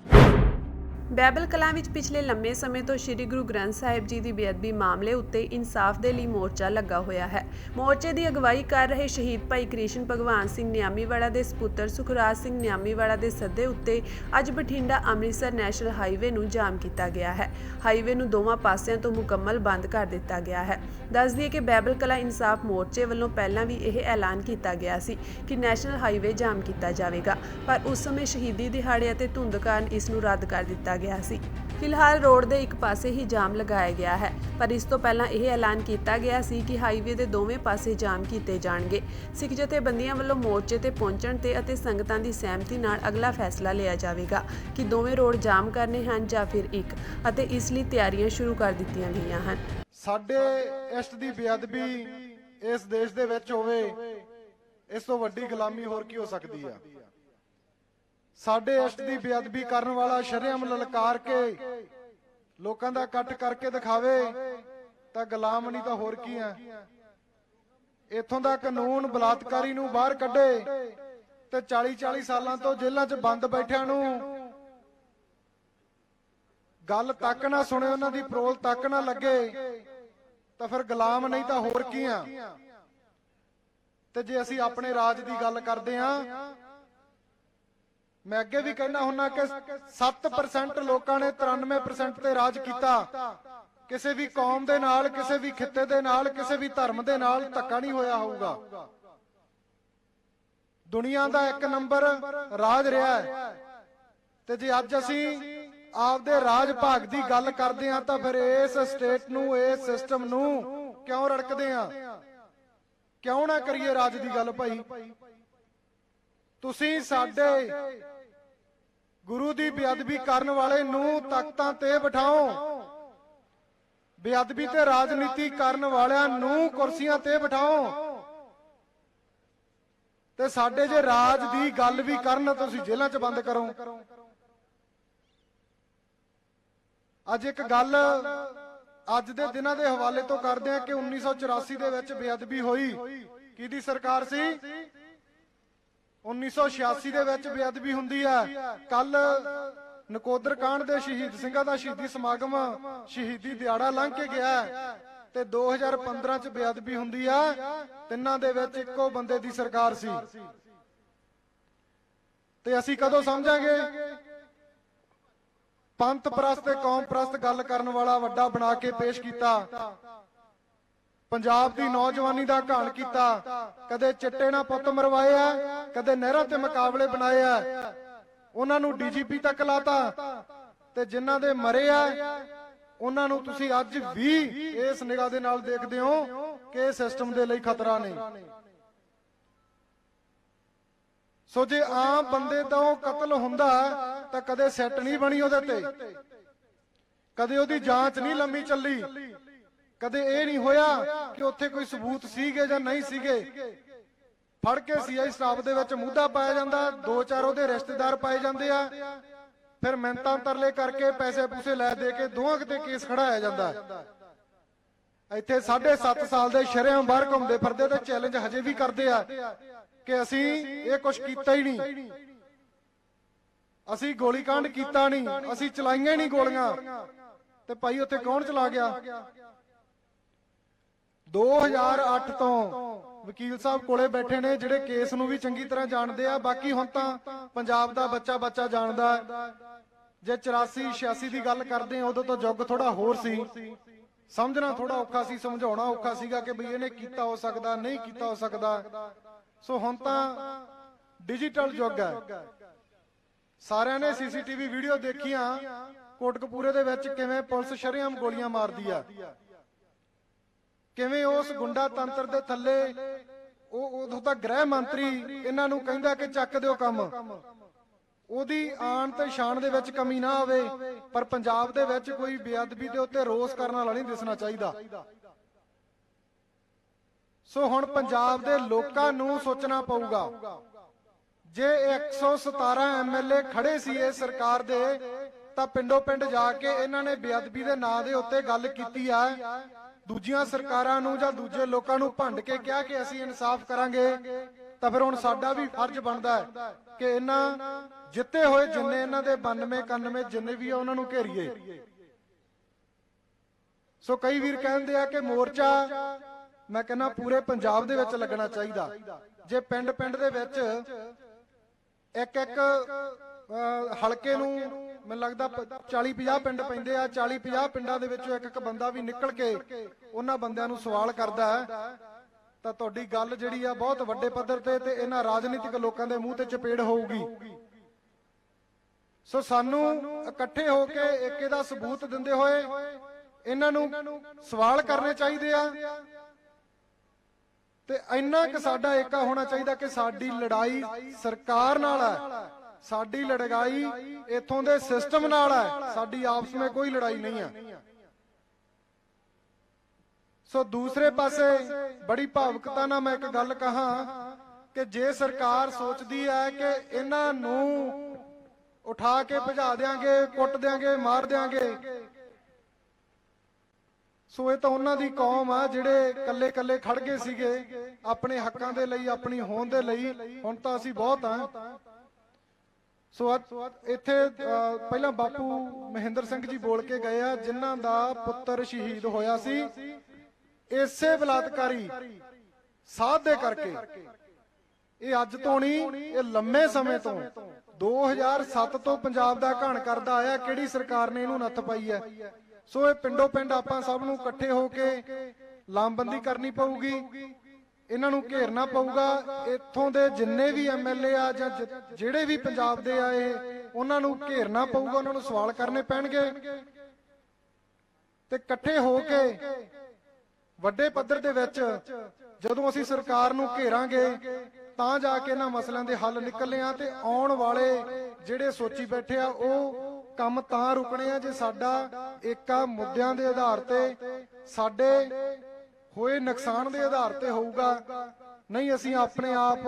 A: ਬੈਬਲ ਕਲਾਂ ਵਿੱਚ ਪਿਛਲੇ ਲੰਮੇ ਸਮੇਂ ਤੋਂ ਸ੍ਰੀ ਗੁਰੂ ਗ੍ਰੰਥ ਸਾਹਿਬ ਜੀ ਦੀ ਬੇਅਦਬੀ ਮਾਮਲੇ ਉੱਤੇ ਇਨਸਾਫ ਦੇ ਲਈ ਮੋਰਚਾ ਲੱਗਾ ਹੋਇਆ ਹੈ। ਮੋਰਚੇ ਦੀ ਅਗਵਾਈ ਕਰ ਰਹੇ ਸ਼ਹੀਦ ਭਾਈ ਕ੍ਰਿਸ਼ਨ ਭਗਵਾਨ ਸਿੰਘ ਨਿਆਮੀਵਾਲਾ ਦੇ ਸਪੁੱਤਰ ਸੁਖਰਾਜ ਸਿੰਘ ਨਿਆਮੀਵਾਲਾ ਦੇ ਸੱਦੇ ਉੱਤੇ ਅੱਜ ਬਠਿੰਡਾ ਅੰਮ੍ਰਿਤਸਰ ਨੈਸ਼ਨਲ ਹਾਈਵੇ ਨੂੰ ਜਾਮ ਕੀਤਾ ਗਿਆ ਹੈ। ਹਾਈਵੇ ਨੂੰ ਦੋਵਾਂ ਪਾਸਿਆਂ ਤੋਂ ਮੁਕੰਮਲ ਬੰਦ ਕਰ ਦਿੱਤਾ ਗਿਆ ਹੈ। ਦੱਸ ਦਈਏ ਕਿ ਬੈਬਲ ਕਲਾਂ ਇਨਸਾਫ ਮੋਰਚੇ ਵੱਲੋਂ ਪਹਿਲਾਂ ਵੀ ਇਹ ਐਲਾਨ ਕੀਤਾ ਗਿਆ ਸੀ ਕਿ ਨੈਸ਼ਨਲ ਹਾਈਵੇ ਜਾਮ ਕੀਤਾ ਜਾਵੇਗਾ, ਪਰ ਉਸ ਸਮੇਂ ਸ਼ਹੀਦੀ ਦਿਹਾੜੇ ਅਤੇ ਧੁੰਦ ਕਾਰਨ ਇਸ ਨੂੰ ਰੱਦ ਕਰ ਦਿੱਤਾ ਗਿਆ ਸੀ। ਫਿਲਹਾਲ ਰੋਡ ਦੇ ਇੱਕ ਪਾਸੇ ਹੀ ਜਾਮ ਲਗਾਇਆ ਗਿਆ ਹੈ, ਪਰ ਇਸ ਤੋਂ ਪਹਿਲਾਂ ਇਹ ਐਲਾਨ ਕੀਤਾ ਗਿਆ ਸੀ ਕਿ ਹਾਈਵੇ ਦੇ ਦੋਵੇਂ ਪਾਸੇ ਜਾਮ ਕੀਤੇ ਜਾਣਗੇ। ਸਿੱਖ ਜਥੇਬੰਦੀਆਂ ਵੱਲੋਂ ਮੋਰਚੇ ਤੇ ਪਹੁੰਚਣ ਤੇ ਅਤੇ ਸੰਗਤਾਂ ਦੀ ਸਹਿਮਤੀ ਨਾਲ ਅਗਲਾ ਫੈਸਲਾ ਲਿਆ ਜਾਵੇਗਾ ਕਿ ਦੋਵੇਂ ਰੋਡ ਜਾਮ ਕਰਨੇ ਹਨ ਜਾਂ ਫਿਰ ਇੱਕ, ਅਤੇ ਇਸ ਲਈ ਤਿਆਰੀਆਂ ਸ਼ੁਰੂ ਕਰ ਦਿੱਤੀਆਂ ਗਈਆਂ ਹਨ।
E: ਸਾਡੇ ਇਸ਼ਟ ਦੀ ਬੇਅਦਬੀ ਇਸ ਦੇਸ਼ ਦੇ ਵਿੱਚ ਹੋਵੇ, ਇਸ ਤੋਂ ਵੱਡੀ ਗੁਲਾਮੀ ਹੋਰ ਕੀ ਹੋ ਸਕਦੀ ਆ। ਸਾਡੇ ਇਸ਼ਟ ਦੀ ਬੇਅਦਬੀ ਕਰਨ ਵਾਲਾ ਸ਼ਰੇਆਮ ਲਲਕਾਰ ਕੇ ਲੋਕਾਂ ਦਾ ਇਕੱਠ ਕਰਕੇ ਦਿਖਾਵੇ ਤਾਂ ਗੁਲਾਮ ਨਹੀਂ ਤਾਂ ਹੋਰ ਕੀ ਆ। ਇੱਥੋਂ ਦਾ ਕਾਨੂੰਨ ਬਲਾਤਕਾਰੀ ਨੂੰ ਬਾਹਰ ਕੱਢੇ ਤੇ 40-40 ਸਾਲਾਂ ਤੋਂ ਜੇਲ੍ਹਾਂ 'ਚ ਬੰਦ ਬੈਠਿਆਂ ਨੂੰ ਗੱਲ ਤੱਕ ਨਾ ਸੁਣੇ, ਉਹਨਾਂ ਦੀ ਪਰੋਲ ਤੱਕ ਨਾ ਲੱਗੇ ਤਾਂ ਫਿਰ ਗੁਲਾਮ ਨਹੀਂ ਤਾਂ ਹੋਰ ਕੀ ਆ। ਤੇ ਜੇ ਅਸੀਂ ਆਪਣੇ ਰਾਜ ਦੀ ਗੱਲ ਕਰਦੇ ਹਾਂ, ਮੈਂ ਅੱਗੇ ਵੀ ਕਹਿਣਾ ਹੁੰਨਾ ਕਿ 7% ਲੋਕਾਂ ਨੇ 93% ਤੇ ਰਾਜ ਕੀਤਾ। ਕਿਸੇ ਵੀ ਕੌਮ ਦੇ ਨਾਲ, ਕਿਸੇ ਵੀ ਖਿੱਤੇ ਦੇ ਨਾਲ, ਕਿਸੇ ਵੀ ਧਰਮ ਦੇ ਨਾਲ ਧੱਕਾ ਨਹੀਂ ਹੋਇਆ ਹੋਊਗਾ। ਦੁਨੀਆ ਦਾ 1 ਨੰਬਰ ਰਾਜ ਰਿਹਾ ਹੈ। ਤੇ ਜੇ ਅੱਜ ਅਸੀਂ ਆਪਦੇ ਰਾਜ ਭਾਗ ਦੀ ਗੱਲ ਕਰਦੇ ਹਾਂ ਤਾਂ ਫਿਰ ਇਸ ਸਟੇਟ ਨੂੰ, ਇਸ ਸਿਸਟਮ ਨੂੰ ਕਿਉਂ ਰੜਕਦੇ ਆ? ਕਿਉਂ ਨਾ ਕਰੀਏ ਰਾਜ ਦੀ ਗੱਲ ਭਾਈ? ਤੁਸੀਂ ਸਾਡੇ ਗੁਰੂ ਦੀ ਬੇਅਦਬੀ ਕਰਨ ਵਾਲੇ ਨੂੰ ਤਖਤਾਂ ਤੇ ਬਿਠਾਓ, ਬੇਅਦਬੀ ਤੇ ਰਾਜਨੀਤੀ ਕਰਨ ਵਾਲਿਆਂ ਨੂੰ ਕੁਰਸੀਆਂ ਤੇ ਬਿਠਾਓ, ਤੇ ਸਾਡੇ ਜੇ ਰਾਜ ਦੀ ਗੱਲ ਵੀ ਕਰਨ ਤੁਸੀਂ ਜੇਲ੍ਹਾਂ 'ਚ ਬੰਦ ਕਰੋ। ਅੱਜ ਇੱਕ ਗੱਲ ਅੱਜ ਦੇ ਦਿਨਾਂ ਦੇ ਹਵਾਲੇ ਤੋਂ ਕਰਦੇ ਆ ਕਿ 1984 ਦੇ ਵਿੱਚ ਬੇਅਦਬੀ ਹੋਈ। ਕਿਹਦੀ ਸਰਕਾਰ ਸੀ? 1986 ਦੇ ਵਿੱਚ ਬੇਅਦਬੀ ਹੁੰਦੀ ਹੈ। ਕੱਲ ਨਕੋਦਰ ਕਾਂਡ ਦੇ ਸ਼ਹੀਦ ਸਿੰਘਾਂ ਦਾ ਸ਼ਹੀਦੀ ਸਮਾਗਮ, ਸ਼ਹੀਦੀ ਦਿਹਾੜਾ ਲੰਘ ਕੇ ਗਿਆ ਤੇ 2015 ਚ ਬੇਅਦਬੀ ਹੁੰਦੀ ਆ। ਤਿੰਨਾਂ ਦੇ ਵਿੱਚ ਇੱਕੋ ਬੰਦੇ ਦੀ ਸਰਕਾਰ ਸੀ। ਤੇ ਅਸੀਂ ਕਦੋਂ ਸਮਝਾਂਗੇ? ਪੰਥ ਪ੍ਰਸਤ ਤੇ ਕੌਮ ਪ੍ਰਸਤ ਗੱਲ ਕਰਨ ਵਾਲਾ ਵੱਡਾ ਬਣਾ ਕੇ ਪੇਸ਼ ਕੀਤਾ। ਪੰਜਾਬ ਦੀ ਨੌਜਵਾਨੀ ਦਾ ਘਾਣ ਕੀਤਾ। ਕਦੇ ਚਿੱਟੇ ਨਾਲ ਪੁੱਤ ਮਰਵਾਏ ਆ, ਕਦੇ ਨਹਿਰਾਂ ਤੇ ਮੁਕਾਬਲੇ ਬਣਾਏ ਆ, ਉਹਨਾਂ ਨੂੰ ਡੀਜੀਪੀ ਤੱਕ ਲਾਤਾ, ਤੇ ਜਿਨ੍ਹਾਂ ਦੇ ਮਰੇ ਆ ਉਹਨਾਂ ਨੂੰ ਤੁਸੀਂ ਅੱਜ ਵੀ ਇਸ ਨਿਗਾਹ ਦੇ ਨਾਲ ਦੇਖਦੇ ਹੋ ਕਿ ਇਹ ਸਿਸਟਮ ਦੇ ਲਈ ਖਤਰਾ ਨੇ। ਸੋ ਜੇ ਆਮ ਬੰਦੇ ਤੋਂ ਕਤਲ ਹੁੰਦਾ ਤਾਂ ਕਦੇ ਸੈੱਟ ਨਹੀਂ ਬਣੀ ਉਹਦੇ ਤੇ, ਕਦੇ ਉਹਦੀ ਜਾਂਚ ਨਹੀਂ ਲੰਮੀ ਚੱਲੀ, ਕਦੇ ਇਹ ਨਹੀਂ ਹੋਇਆ ਕਿ ਉੱਥੇ ਕੋਈ ਸਬੂਤ ਸੀਗੇ ਜਾਂ ਨਹੀਂ ਸੀਗੇ। ਫੜ ਕੇ ਸੀਆਈ ਸਟਾਫ ਦੇ ਵਿੱਚ ਮੁੱਦਾ ਪਾਇਆ ਜਾਂਦਾ, 2-4 ਉਹਦੇ ਰਿਸ਼ਤੇਦਾਰ ਪਾਏ ਜਾਂਦੇ ਆ, ਫਿਰ ਮਿੰਤਾਂ ਤਰਲੇ ਕਰਕੇ ਪੈਸੇ ਪੂਸੇ ਲੈ ਦੇ ਕੇ ਦੋਹਾਂ ਕਿਤੇ ਕੇਸ ਖੜਾਇਆ ਜਾਂਦਾ। ਇੱਥੇ 7.5 ਸਾਲ ਦੇ ਸ਼ਰੇਆਮ ਬਾਹਰ ਘੁੰਮਦੇ ਫਿਰਦੇ ਤੇ ਚੈਲੰਜ ਹਜੇ ਵੀ ਕਰਦੇ ਆ ਕਿ ਅਸੀਂ ਇਹ ਕੁਝ ਕੀਤਾ ਹੀ ਨਹੀਂ, ਅਸੀਂ ਗੋਲੀकांड ਕੀਤਾ ਨਹੀਂ, ਅਸੀਂ ਚਲਾਈਆਂ ਹੀ ਨਹੀਂ ਗੋਲੀਆਂ। ਤੇ ਭਾਈ ਉੱਥੇ ਕੌਣ ਚਲਾ ਗਿਆ? 2008 ਤੋਂ ਵਕੀਲ ਸਾਹਿਬ ਕੋਲੇ ਬੈਠੇ ਨੇ ਜਿਹੜੇ ਕੇਸ ਨੂੰ ਵੀ ਚੰਗੀ ਤਰ੍ਹਾਂ ਜਾਣਦੇ ਆ। ਬਾਕੀ ਹੁਣ ਤਾਂ ਪੰਜਾਬ ਦਾ ਬੱਚਾ ਜਾਣਦਾ। ਜੇ 84-86 ਦੀ ਗੱਲ ਕਰਦੇ ਆ ਉਦੋਂ ਤਾਂ ਯੁੱਗ ਥੋੜਾ ਹੋਰ ਸੀ, ਸਮਝਣਾ ਥੋੜਾ ਔਖਾ ਸੀ, ਸਮਝਾਉਣਾ ਔਖਾ ਸੀਗਾ ਕਿ ਬਈ ਇਹਨੇ ਕੀਤਾ ਹੋ ਸਕਦਾ, ਨਹੀਂ ਕੀਤਾ ਹੋ ਸਕਦਾ। ਸੋ ਹੁਣ ਤਾਂ ਡਿਜੀਟਲ ਯੁੱਗ ਹੈ। ਸਾਰਿਆਂ ਨੇ ਸੀਸੀਟੀਵੀ ਵੀਡੀਓ ਦੇਖੀਆਂ ਕੋਟਕਪੂਰੇ ਦੇ ਵਿੱਚ ਕਿਵੇਂ ਪੁਲਿਸ ਸ਼ਰੇਆਮ ਗੋਲੀਆਂ ਮਾਰਦੀ ਆ, ਕਿਵੇਂ ਉਸ ਗੁੰਡਾ ਤੰਤਰ ਦੇ ਥੱਲੇ ਉਦੋਂ ਤਾਂ ਗ੍ਰਹਿ ਮੰਤਰੀ ਇਹਨਾਂ ਨੂੰ ਕਹਿੰਦਾ ਕਿ ਚੱਕ ਦਿਓ ਕੰਮ। ਉਹਦੀ ਆਣ ਤੇ ਸ਼ਾਨ ਦੇ ਵਿੱਚ ਕਮੀ ਨਾ ਆਵੇ, ਪਰ ਪੰਜਾਬ ਦੇ ਵਿੱਚ ਕੋਈ ਬੇਅਦਬੀ ਦੇ ਉੱਤੇ ਰੋਸ ਕਰਨ ਵਾਲਾ ਨਹੀਂ ਦਿਸਣਾ ਚਾਹੀਦਾ। ਸੋ ਹੁਣ ਪੰਜਾਬ ਦੇ ਲੋਕਾਂ ਨੂੰ ਸੋਚਣਾ ਪਊਗਾ। ਜੇ 117 ਐਮਐਲਏ ਖੜੇ ਸੀ ਇਸ ਸਰਕਾਰ ਦੇ ਤਾਂ ਪਿੰਡੋਂ ਪਿੰਡ ਜਾ ਕੇ ਇਹਨਾਂ ਨੇ ਬੇਅਦਬੀ ਦੇ ਨਾਂ ਦੇ ਉੱਤੇ ਗੱਲ ਕੀਤੀ ਆ। ਦੂਜੀਆਂ ਸਰਕਾਰਾਂ ਨੂੰ ਜਾਂ ਦੂਜੇ ਲੋਕਾਂ ਨੂੰ ਭੰਡ ਕੇ ਕਿਹਾ ਕਿ ਅਸੀਂ ਇਨਸਾਫ ਕਰਾਂਗੇ, ਤਾਂ ਫਿਰ ਹੁਣ ਸਾਡਾ ਵੀ ਫਰਜ਼ ਬਣਦਾ ਹੈ ਕਿ ਇਹਨਾਂ ਜਿੱਤੇ ਹੋਏ ਜਿੰਨੇ ਇਹਨਾਂ ਦੇ 92-91 ਜਿੰਨੇ ਵੀ ਆ ਉਹਨਾਂ ਨੂੰ ਘੇਰੀਏ। ਸੋ ਕਈ ਵੀਰ ਕਹਿੰਦੇ ਆ ਕਿ ਮੋਰਚਾ, ਮੈਂ ਕਹਿੰਦਾ ਪੂਰੇ ਪੰਜਾਬ ਦੇ ਵਿੱਚ ਲੱਗਣਾ ਚਾਹੀਦਾ। ਜੇ ਪਿੰਡ ਪਿੰਡ ਦੇ ਵਿੱਚ ਇੱਕ ਹਲਕੇ ਨੂੰ ਮੈਨੂੰ ਲੱਗਦਾ 40-50 ਪਿੰਡ ਪੈਂਦੇ ਆ, 40-50 ਪਿੰਡਾਂ ਦੇ ਵਿੱਚੋਂ ਇੱਕ ਬੰਦਾ ਵੀ ਨਿਕਲ ਕੇ ਉਹਨਾਂ ਬੰਦਿਆਂ ਨੂੰ ਸਵਾਲ ਕਰਦਾ ਹੈ ਤਾਂ ਤੁਹਾਡੀ ਗੱਲ ਜਿਹੜੀ ਆ ਬਹੁਤ ਵੱਡੇ ਪੱਧਰ ਤੇ ਇਹਨਾਂ ਰਾਜਨੀਤਿਕ ਲੋਕਾਂ ਦੇ ਮੂੰਹ ਤੇ ਚਪੇੜ ਹੋਊਗੀ। ਸੋ ਸਾਨੂੰ ਇਕੱਠੇ ਹੋ ਕੇ ਏਕੇ ਦਾ ਸਬੂਤ ਦਿੰਦੇ ਹੋਏ ਇਹਨਾਂ ਨੂੰ ਸਵਾਲ ਕਰਨੇ ਚਾਹੀਦੇ ਆ ਤੇ ਇੰਨਾ ਕਿ ਸਾਡਾ ਏਕਾ ਹੋਣਾ ਚਾਹੀਦਾ ਕਿ ਸਾਡੀ ਲੜਾਈ ਸਰਕਾਰ ਨਾਲ ਹੈ, ਸਾਡੀ ਲੜਾਈ ਇਥੋਂ ਦੇ ਸਿਸਟਮ ਨਾਲ ਹੈ, ਸਾਡੀ ਆਪਸ ਵਿੱਚ ਕੋਈ ਲੜਾਈ ਨਹੀਂ ਹੈ। ਸੋ ਦੂਸਰੇ ਪਾਸੇ ਬੜੀ ਭਾਵੁਕਤਾ ਨਾਲ ਮੈਂ ਇੱਕ ਗੱਲ ਕਹਾਂ ਕਿ ਜੇ ਸਰਕਾਰ ਸੋਚਦੀ ਹੈ ਕਿ ਇਹਨਾਂ ਨੂੰ ਉਠਾ ਕੇ ਭਜਾ ਦੇਾਂਗੇ, ਕੁੱਟ ਦੇਾਂਗੇ, ਮਾਰ ਦੇਾਂਗੇ, ਸੋ ਇਹ ਤਾਂ ਉਹਨਾਂ ਦੀ ਕੌਮ ਆ ਜਿਹੜੇ ਕੱਲੇ ਖੜ ਗਏ ਸੀਗੇ ਆਪਣੇ ਹੱਕਾਂ ਦੇ ਲਈ, ਆਪਣੀ ਹੋਂਦ ਦੇ ਲਈ। ਹੁਣ ਤਾਂ ਅਸੀਂ ਬਹੁਤ ਆ। ਸੋ ਇੱਥੇ ਪਹਿਲਾਂ ਬਾਪੂ ਮਹਿੰਦਰ ਸਿੰਘ ਜੀ ਬੋਲ ਕੇ ਗਏ ਆ ਜਿਨ੍ਹਾਂ ਦਾ ਪੁੱਤਰ ਸ਼ਹੀਦ ਹੋਇਆ ਸੀ ਇਸੇ ਬਲਾਤਕਾਰੀ ਸਾਧ ਦੇ ਕਰਕੇ ਇਹ ਅੱਜ ਤੋਂ ਨਹੀਂ, ਇਹ ਲੰਮੇ ਸਮੇਂ ਤੋਂ 2007 ਤੋਂ ਪੰਜਾਬ ਦਾ ਘਾਣ ਕਰਦਾ ਆਇਆ। ਕਿਹੜੀ ਸਰਕਾਰ ਨੇ ਇਹਨੂੰ ਨੱਥ ਪਾਈ ਹੈ? ਸੋ ਇਹ ਪਿੰਡੋਂ ਪਿੰਡ ਆਪਾਂ ਸਭ ਨੂੰ ਇਕੱਠੇ ਹੋ ਕੇ ਲਾਮਬੰਦੀ ਕਰਨੀ ਪਊਗੀ, ਇਹਨਾਂ ਨੂੰ ਘੇਰਨਾ ਪਊਗਾ। ਇੱਥੋਂ ਦੇ ਜਿੰਨੇ ਵੀ ਐਮਐਲਏ ਆ ਜਾਂ ਜਿਹੜੇ ਵੀ ਪੰਜਾਬ ਦੇ ਆਏ, ਉਹਨਾਂ ਨੂੰ ਘੇਰਨਾ ਪਊਗਾ, ਉਹਨਾਂ ਨੂੰ ਸਵਾਲ ਕਰਨੇ ਪੈਣਗੇ ਤੇ ਇਕੱਠੇ ਹੋ ਕੇ ਵੱਡੇ ਪੱਧਰ ਦੇ ਵਿੱਚ ਜਦੋਂ ਅਸੀਂ ਸਰਕਾਰ ਨੂੰ ਘੇਰਾਂਗੇ ਤਾਂ ਜਾ ਕੇ ਇਹਨਾਂ ਮਸਲਿਆਂ ਦੇ ਹੱਲ ਨਿਕਲਣੇ ਆ। ਤੇ ਆਉਣ ਵਾਲੇ ਜਿਹੜੇ ਸੋਚੀ ਬੈਠੇ ਆ ਉਹ ਕੰਮ ਤਾਂ ਰੁਕਣੇ ਆ ਜੇ ਸਾਡਾ ਏਕਾ ਮੁੱਦਿਆਂ ਦੇ ਆਧਾਰ ਤੇ, ਸਾਡੇ ਹੋਏ ਨੁਕਸਾਨ ਦੇ ਆਧਾਰ ਤੇ ਹੋਊਗਾ। ਨਹੀਂ ਅਸੀਂ ਆਪਣੇ ਆਪ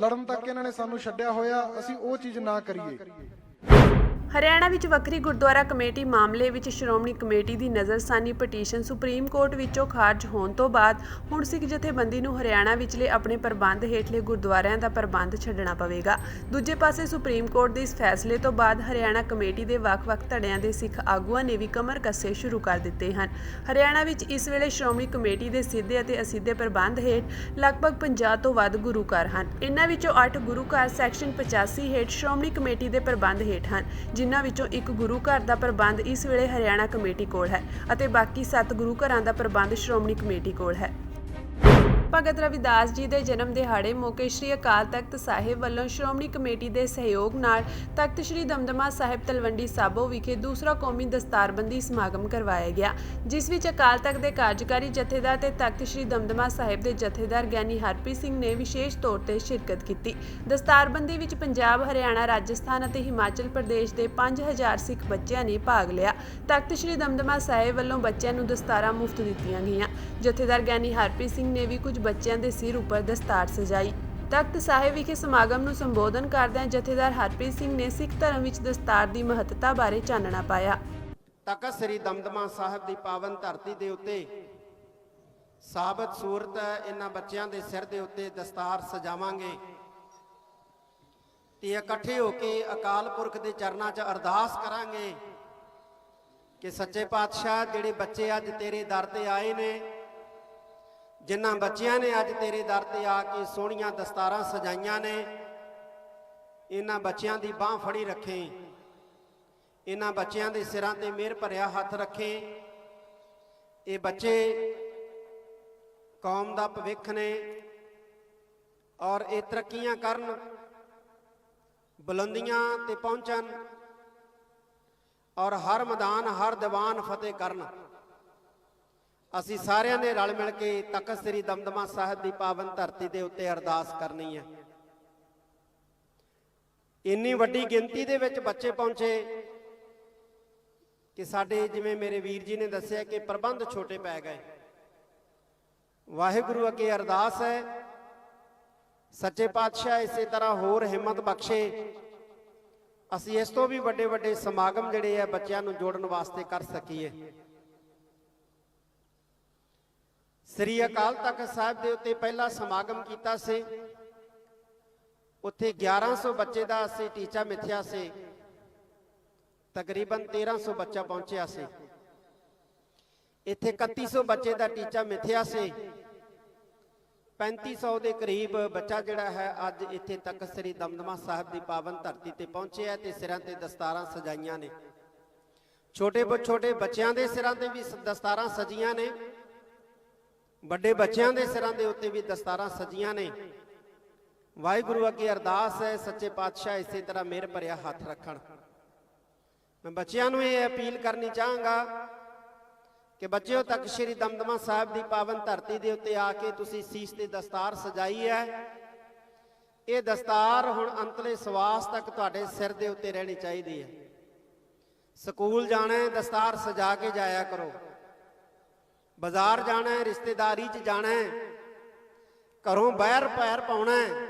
E: ਲੜਨ ਤੱਕ ਇਹਨਾਂ ਨੇ ਸਾਨੂੰ ਛੱਡਿਆ ਹੋਇਆ, ਅਸੀਂ ਉਹ ਚੀਜ਼ ਨਾ ਕਰੀਏ।
A: ਹਰਿਆਣਾ ਵਿੱਚ ਵੱਖਰੀ ਗੁਰਦੁਆਰਾ ਕਮੇਟੀ ਮਾਮਲੇ ਵਿੱਚ ਸ਼੍ਰੋਮਣੀ ਕਮੇਟੀ ਦੀ ਨਜ਼ਰਸਾਨੀ ਪਟੀਸ਼ਨ ਸੁਪਰੀਮ ਕੋਰਟ ਵਿੱਚੋਂ ਖਾਰਜ ਹੋਣ ਤੋਂ ਬਾਅਦ ਹੁਣ ਸਿੱਖ ਜਥੇਬੰਦੀ ਨੂੰ ਹਰਿਆਣਾ ਵਿਚਲੇ ਆਪਣੇ ਪ੍ਰਬੰਧ ਹੇਠਲੇ ਗੁਰਦੁਆਰਿਆਂ ਦਾ ਪ੍ਰਬੰਧ ਛੱਡਣਾ ਪਵੇਗਾ। ਦੂਜੇ ਪਾਸੇ ਸੁਪਰੀਮ ਕੋਰਟ ਦੇ ਇਸ ਫੈਸਲੇ ਤੋਂ ਬਾਅਦ ਹਰਿਆਣਾ ਕਮੇਟੀ ਦੇ ਵੱਖ-ਵੱਖ ਧੜਿਆਂ ਦੇ ਸਿੱਖ ਆਗੂਆਂ ਨੇ ਵੀ ਕਮਰ ਕੱਸੇ ਸ਼ੁਰੂ ਕਰ ਦਿੱਤੇ ਹਨ। ਹਰਿਆਣਾ ਵਿੱਚ ਇਸ ਵੇਲੇ ਸ਼੍ਰੋਮਣੀ ਕਮੇਟੀ ਦੇ ਸਿੱਧੇ ਅਤੇ ਅਸਿੱਧੇ ਪ੍ਰਬੰਧ ਹੇਠ ਲਗਭਗ 50 ਤੋਂ ਵੱਧ ਗੁਰੂ ਘਰ ਹਨ। ਇਨ੍ਹਾਂ ਵਿੱਚੋਂ 8 ਗੁਰੂ ਘਰ ਸੈਕਸ਼ਨ 85 ਹੇਠ ਸ਼੍ਰੋਮਣੀ ਕਮੇਟੀ ਦੇ ਪ੍ਰਬੰਧ ਹੇਠ ਹਨ, ਜਿਨ੍ਹਾਂ ਵਿੱਚੋਂ ਇੱਕ ਗੁਰੂ ਘਰ ਦਾ ਪ੍ਰਬੰਧ ਇਸ ਵੇਲੇ ਹਰਿਆਣਾ ਕਮੇਟੀ ਕੋਲ ਹੈ ਅਤੇ ਬਾਕੀ 7 ਗੁਰੂ ਘਰਾਂ ਦਾ ਪ੍ਰਬੰਧ ਸ਼੍ਰੋਮਣੀ ਕਮੇਟੀ ਕੋਲ ਹੈ। ਭਗਤ ਰਵਿਦਾਸ ਜੀ ਦੇ ਜਨਮ ਦਿਹਾੜੇ ਮੌਕੇ ਸ੍ਰੀ ਅਕਾਲ ਤਖਤ ਸਾਹਿਬ ਵੱਲੋਂ ਸ਼੍ਰੋਮਣੀ ਕਮੇਟੀ ਦੇ ਸਹਿਯੋਗ ਨਾਲ ਤਖਤ ਸ੍ਰੀ ਦਮਦਮਾ ਸਾਹਿਬ ਤਲਵੰਡੀ ਸਾਬੋ ਵਿਖੇ ਦੂਸਰਾ ਕੌਮੀ ਦਸਤਾਰਬੰਦੀ ਸਮਾਗਮ ਕਰਵਾਇਆ ਗਿਆ, ਜਿਸ ਵਿੱਚ ਅਕਾਲ ਤਖਤ ਦੇ ਕਾਰਜਕਾਰੀ ਜਥੇਦਾਰ ਤੇ ਤਖਤ ਸ੍ਰੀ ਦਮਦਮਾ ਸਾਹਿਬ ਦੇ ਜਥੇਦਾਰ ਗਿਆਨੀ ਹਰਪ੍ਰੀਤ ਸਿੰਘ ਨੇ ਵਿਸ਼ੇਸ਼ ਤੌਰ ਤੇ ਸ਼ਿਰਕਤ ਕੀਤੀ। ਦਸਤਾਰਬੰਦੀ ਵਿੱਚ ਪੰਜਾਬ, ਹਰਿਆਣਾ, ਰਾਜਸਥਾਨ ਅਤੇ ਹਿਮਾਚਲ ਪ੍ਰਦੇਸ਼ ਦੇ 5000 ਸਿੱਖ ਬੱਚਿਆਂ ਨੇ ਭਾਗ ਲਿਆ। ਤਖਤ ਸ੍ਰੀ ਦਮਦਮਾ ਸਾਹਿਬ ਵੱਲੋਂ ਬੱਚਿਆਂ ਨੂੰ ਦਸਤਾਰਾਂ ਮੁਫਤ ਦਿੱਤੀਆਂ ਗਈਆਂ। ਜਥੇਦਾਰ ਗਿਆਨੀ ਹਰਪ੍ਰੀਤ ਸਿੰਘ ਨੇ ਵੀ ਕੁਝ ਬੱਚਿਆਂ ਦੇ ਸਿਰ ਉੱਪਰ ਦਸਤਾਰ ਸਜਾਈ। ਤਖਤ ਸਾਹਿਬ ਵਿਖੇ ਸਮਾਗਮ ਨੂੰ ਸੰਬੋਧਨ ਕਰਦਿਆਂ ਜਥੇਦਾਰ ਹਰਪ੍ਰੀਤ ਸਿੰਘ ਨੇ ਸਿੱਖ ਧਰਮ ਵਿੱਚ ਦਸਤਾਰ ਦੀ ਮਹੱਤਤਾ ਬਾਰੇ ਚਾਨਣਾ ਪਾਇਆ।
F: ਤਖਤ ਸ੍ਰੀ ਦਮਦਮਾ ਸਾਹਿਬ ਦੀ ਪਾਵਨ ਧਰਤੀ ਦੇ ਉੱਤੇ ਸਾਬਤ ਸੂਰਤ ਇਹਨਾਂ ਬੱਚਿਆਂ ਦੇ ਸਿਰ ਦੇ ਉੱਤੇ ਦਸਤਾਰ ਸਜਾਵਾਂਗੇ ਤੇ ਇਕੱਠੇ ਹੋ ਕੇ ਅਕਾਲ ਪੁਰਖ ਦੇ ਚਰਨਾਂ 'ਚ ਅਰਦਾਸ ਕਰਾਂਗੇ ਕਿ ਸੱਚੇ ਪਾਤਸ਼ਾਹ, ਜਿਹੜੇ ਬੱਚੇ ਅੱਜ ਤੇਰੇ ਦਰ ਤੇ ਆਏ ਨੇ, ਜਿਨ੍ਹਾਂ ਬੱਚਿਆਂ ਨੇ ਅੱਜ ਤੇਰੇ ਦਰ ਤੇ ਆ ਕੇ ਸੋਹਣੀਆਂ ਦਸਤਾਰਾਂ ਸਜਾਈਆਂ ਨੇ, ਇਹਨਾਂ ਬੱਚਿਆਂ ਦੀ ਬਾਹ ਫੜੀ ਰੱਖੇ, ਇਹਨਾਂ ਬੱਚਿਆਂ ਦੇ ਸਿਰਾਂ ਤੇ ਮਿਹਰ ਭਰਿਆ ਹੱਥ ਰੱਖੇ। ਇਹ ਬੱਚੇ ਕੌਮ ਦਾ ਭਵਿੱਖ ਨੇ ਔਰ ਇਹ ਤਰੱਕੀਆਂ ਕਰਨ, ਬੁਲੰਦੀਆਂ ਤੇ ਪਹੁੰਚਣ ਔਰ ਹਰ ਮੈਦਾਨ, ਹਰ ਦੀਵਾਨ ਫਤਿਹ ਕਰਨ। ਅਸੀਂ ਸਾਰਿਆਂ ਨੇ ਰਲ ਮਿਲ ਕੇ ਤਖਤ ਸ੍ਰੀ ਦਮਦਮਾ ਸਾਹਿਬ ਦੀ ਪਾਵਨ ਧਰਤੀ ਦੇ ਉੱਤੇ ਅਰਦਾਸ ਕਰਨੀ ਹੈ। ਇੰਨੀ ਵੱਡੀ ਗਿਣਤੀ ਦੇ ਵਿੱਚ ਬੱਚੇ ਪਹੁੰਚੇ ਕਿ ਸਾਡੇ, ਜਿਵੇਂ ਮੇਰੇ ਵੀਰ ਜੀ ਨੇ ਦੱਸਿਆ, ਕਿ ਪ੍ਰਬੰਧ ਛੋਟੇ ਪੈ ਗਏ। ਵਾਹਿਗੁਰੂ ਅੱਗੇ ਅਰਦਾਸ ਹੈ, ਸੱਚੇ ਪਾਤਸ਼ਾਹ ਇਸੇ ਤਰ੍ਹਾਂ ਹੋਰ ਹਿੰਮਤ ਬਖਸ਼ੇ, ਅਸੀਂ ਇਸ ਤੋਂ ਵੀ ਵੱਡੇ ਵੱਡੇ ਸਮਾਗਮ ਜਿਹੜੇ ਆ ਬੱਚਿਆਂ ਨੂੰ ਜੋੜਨ ਵਾਸਤੇ ਕਰ ਸਕੀਏ। ਸ੍ਰੀ ਅਕਾਲ ਤਖਤ ਸਾਹਿਬ ਦੇ ਉੱਤੇ ਪਹਿਲਾ ਸਮਾਗਮ ਕੀਤਾ ਸੀ, ਉੱਥੇ 1100 ਬੱਚੇ ਦਾ ਅਸੀਂ ਟੀਚਾ ਮਿੱਥਿਆ ਸੀ, ਤਕਰੀਬਨ 1300 ਬੱਚਾ ਪਹੁੰਚਿਆ ਸੀ। ਇੱਥੇ 3100 ਬੱਚੇ ਦਾ ਟੀਚਾ ਮਿੱਥਿਆ ਸੀ, 3500 ਦੇ ਕਰੀਬ ਬੱਚਾ ਜਿਹੜਾ ਹੈ ਅੱਜ ਇੱਥੇ ਤਖਤ ਸ੍ਰੀ ਦਮਦਮਾ ਸਾਹਿਬ ਦੀ ਪਾਵਨ ਧਰਤੀ ਤੇ ਪਹੁੰਚਿਆ ਤੇ ਸਿਰਾਂ ਤੇ ਦਸਤਾਰਾਂ ਸਜਾਈਆਂ ਨੇ। ਛੋਟੇ ਬੱਚਿਆਂ ਦੇ ਸਿਰਾਂ ਤੇ ਵੀ ਦਸਤਾਰਾਂ ਸਜੀਆਂ ਨੇ, ਵੱਡੇ ਬੱਚਿਆਂ ਦੇ ਸਿਰਾਂ ਦੇ ਉੱਤੇ ਵੀ ਦਸਤਾਰਾਂ ਸਜੀਆਂ ਨੇ। ਵਾਹਿਗੁਰੂ ਅੱਗੇ ਅਰਦਾਸ ਹੈ, ਸੱਚੇ ਪਾਤਸ਼ਾਹ ਇਸੇ ਤਰ੍ਹਾਂ ਮਿਹਰ ਭਰਿਆ ਹੱਥ ਰੱਖਣ। ਮੈਂ ਬੱਚਿਆਂ ਨੂੰ ਇਹ ਅਪੀਲ ਕਰਨੀ ਚਾਹਾਂਗਾ ਕਿ ਬੱਚਿਓ, ਤਖਤ ਸ੍ਰੀ ਦਮਦਮਾ ਸਾਹਿਬ ਦੀ ਪਾਵਨ ਧਰਤੀ ਦੇ ਉੱਤੇ ਆ ਕੇ ਤੁਸੀਂ ਸੀਸ ਤੇ ਦਸਤਾਰ ਸਜਾਈ ਹੈ। ਇਹ ਦਸਤਾਰ ਹੁਣ ਅੰਤਲੇ ਸਵਾਸ ਤੱਕ ਤੁਹਾਡੇ ਸਿਰ ਦੇ ਉੱਤੇ ਰਹਿਣੀ ਚਾਹੀਦੀ ਹੈ। ਸਕੂਲ ਜਾਣਾ ਹੈ, ਦਸਤਾਰ ਸਜਾ ਕੇ ਜਾਇਆ ਕਰੋ। ਬਾਜ਼ਾਰ ਜਾਣਾ ਹੈ, ਰਿਸ਼ਤੇਦਾਰੀ 'ਚ ਜਾਣਾ ਹੈ, ਘਰੋਂ ਬਾਹਰ ਪੈਰ ਪਾਉਣਾ ਹੈ,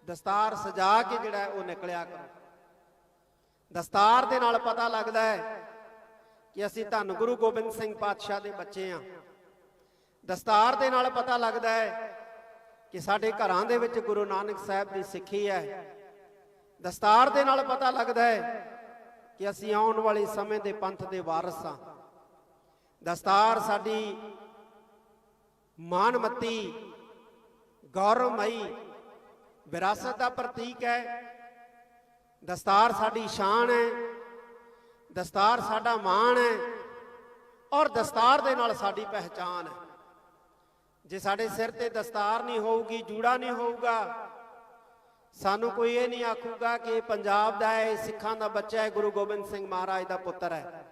F: ਦਸਤਾਰ ਸਜਾ ਕੇ ਜਿਹੜਾ ਉਹ ਨਿਕਲਿਆ ਕਰੋ। ਦਸਤਾਰ ਦੇ ਨਾਲ ਪਤਾ ਲੱਗਦਾ ਹੈ ਕਿ ਅਸੀਂ ਧੰਨ ਗੁਰੂ ਗੋਬਿੰਦ ਸਿੰਘ ਪਾਤਸ਼ਾਹ ਦੇ ਬੱਚੇ ਹਾਂ। ਦਸਤਾਰ ਦੇ ਨਾਲ ਪਤਾ ਲੱਗਦਾ ਹੈ ਕਿ ਸਾਡੇ ਘਰਾਂ ਦੇ ਵਿੱਚ ਗੁਰੂ ਨਾਨਕ ਸਾਹਿਬ ਦੀ ਸਿੱਖੀ ਹੈ। ਦਸਤਾਰ ਦੇ ਨਾਲ ਪਤਾ ਲੱਗਦਾ ਹੈ ਕਿ ਅਸੀਂ ਆਉਣ ਵਾਲੇ ਸਮੇਂ ਦੇ ਪੰਥ ਦੇ ਵਾਰਿਸ ਹਾਂ। ਦਸਤਾਰ ਸਾਡੀ ਮਾਨਮੱਤੀ ਗੌਰਵਮਈ ਵਿਰਾਸਤ ਦਾ ਪ੍ਰਤੀਕ ਹੈ। ਦਸਤਾਰ ਸਾਡੀ ਸ਼ਾਨ ਹੈ, ਦਸਤਾਰ ਸਾਡਾ ਮਾਣ ਹੈ ਔਰ ਦਸਤਾਰ ਦੇ ਨਾਲ ਸਾਡੀ ਪਹਿਚਾਨ ਹੈ। ਜੇ ਸਾਡੇ ਸਿਰ ਤੇ ਦਸਤਾਰ ਨਹੀਂ ਹੋਊਗੀ, ਜੂੜਾ ਨਹੀਂ ਹੋਊਗਾ, ਸਾਨੂੰ ਕੋਈ ਇਹ ਨਹੀਂ ਆਖੂਗਾ ਕਿ ਇਹ ਪੰਜਾਬ ਦਾ ਹੈ, ਸਿੱਖਾਂ ਦਾ ਬੱਚਾ ਹੈ, ਗੁਰੂ ਗੋਬਿੰਦ ਸਿੰਘ ਮਹਾਰਾਜ ਦਾ ਪੁੱਤਰ ਹੈ।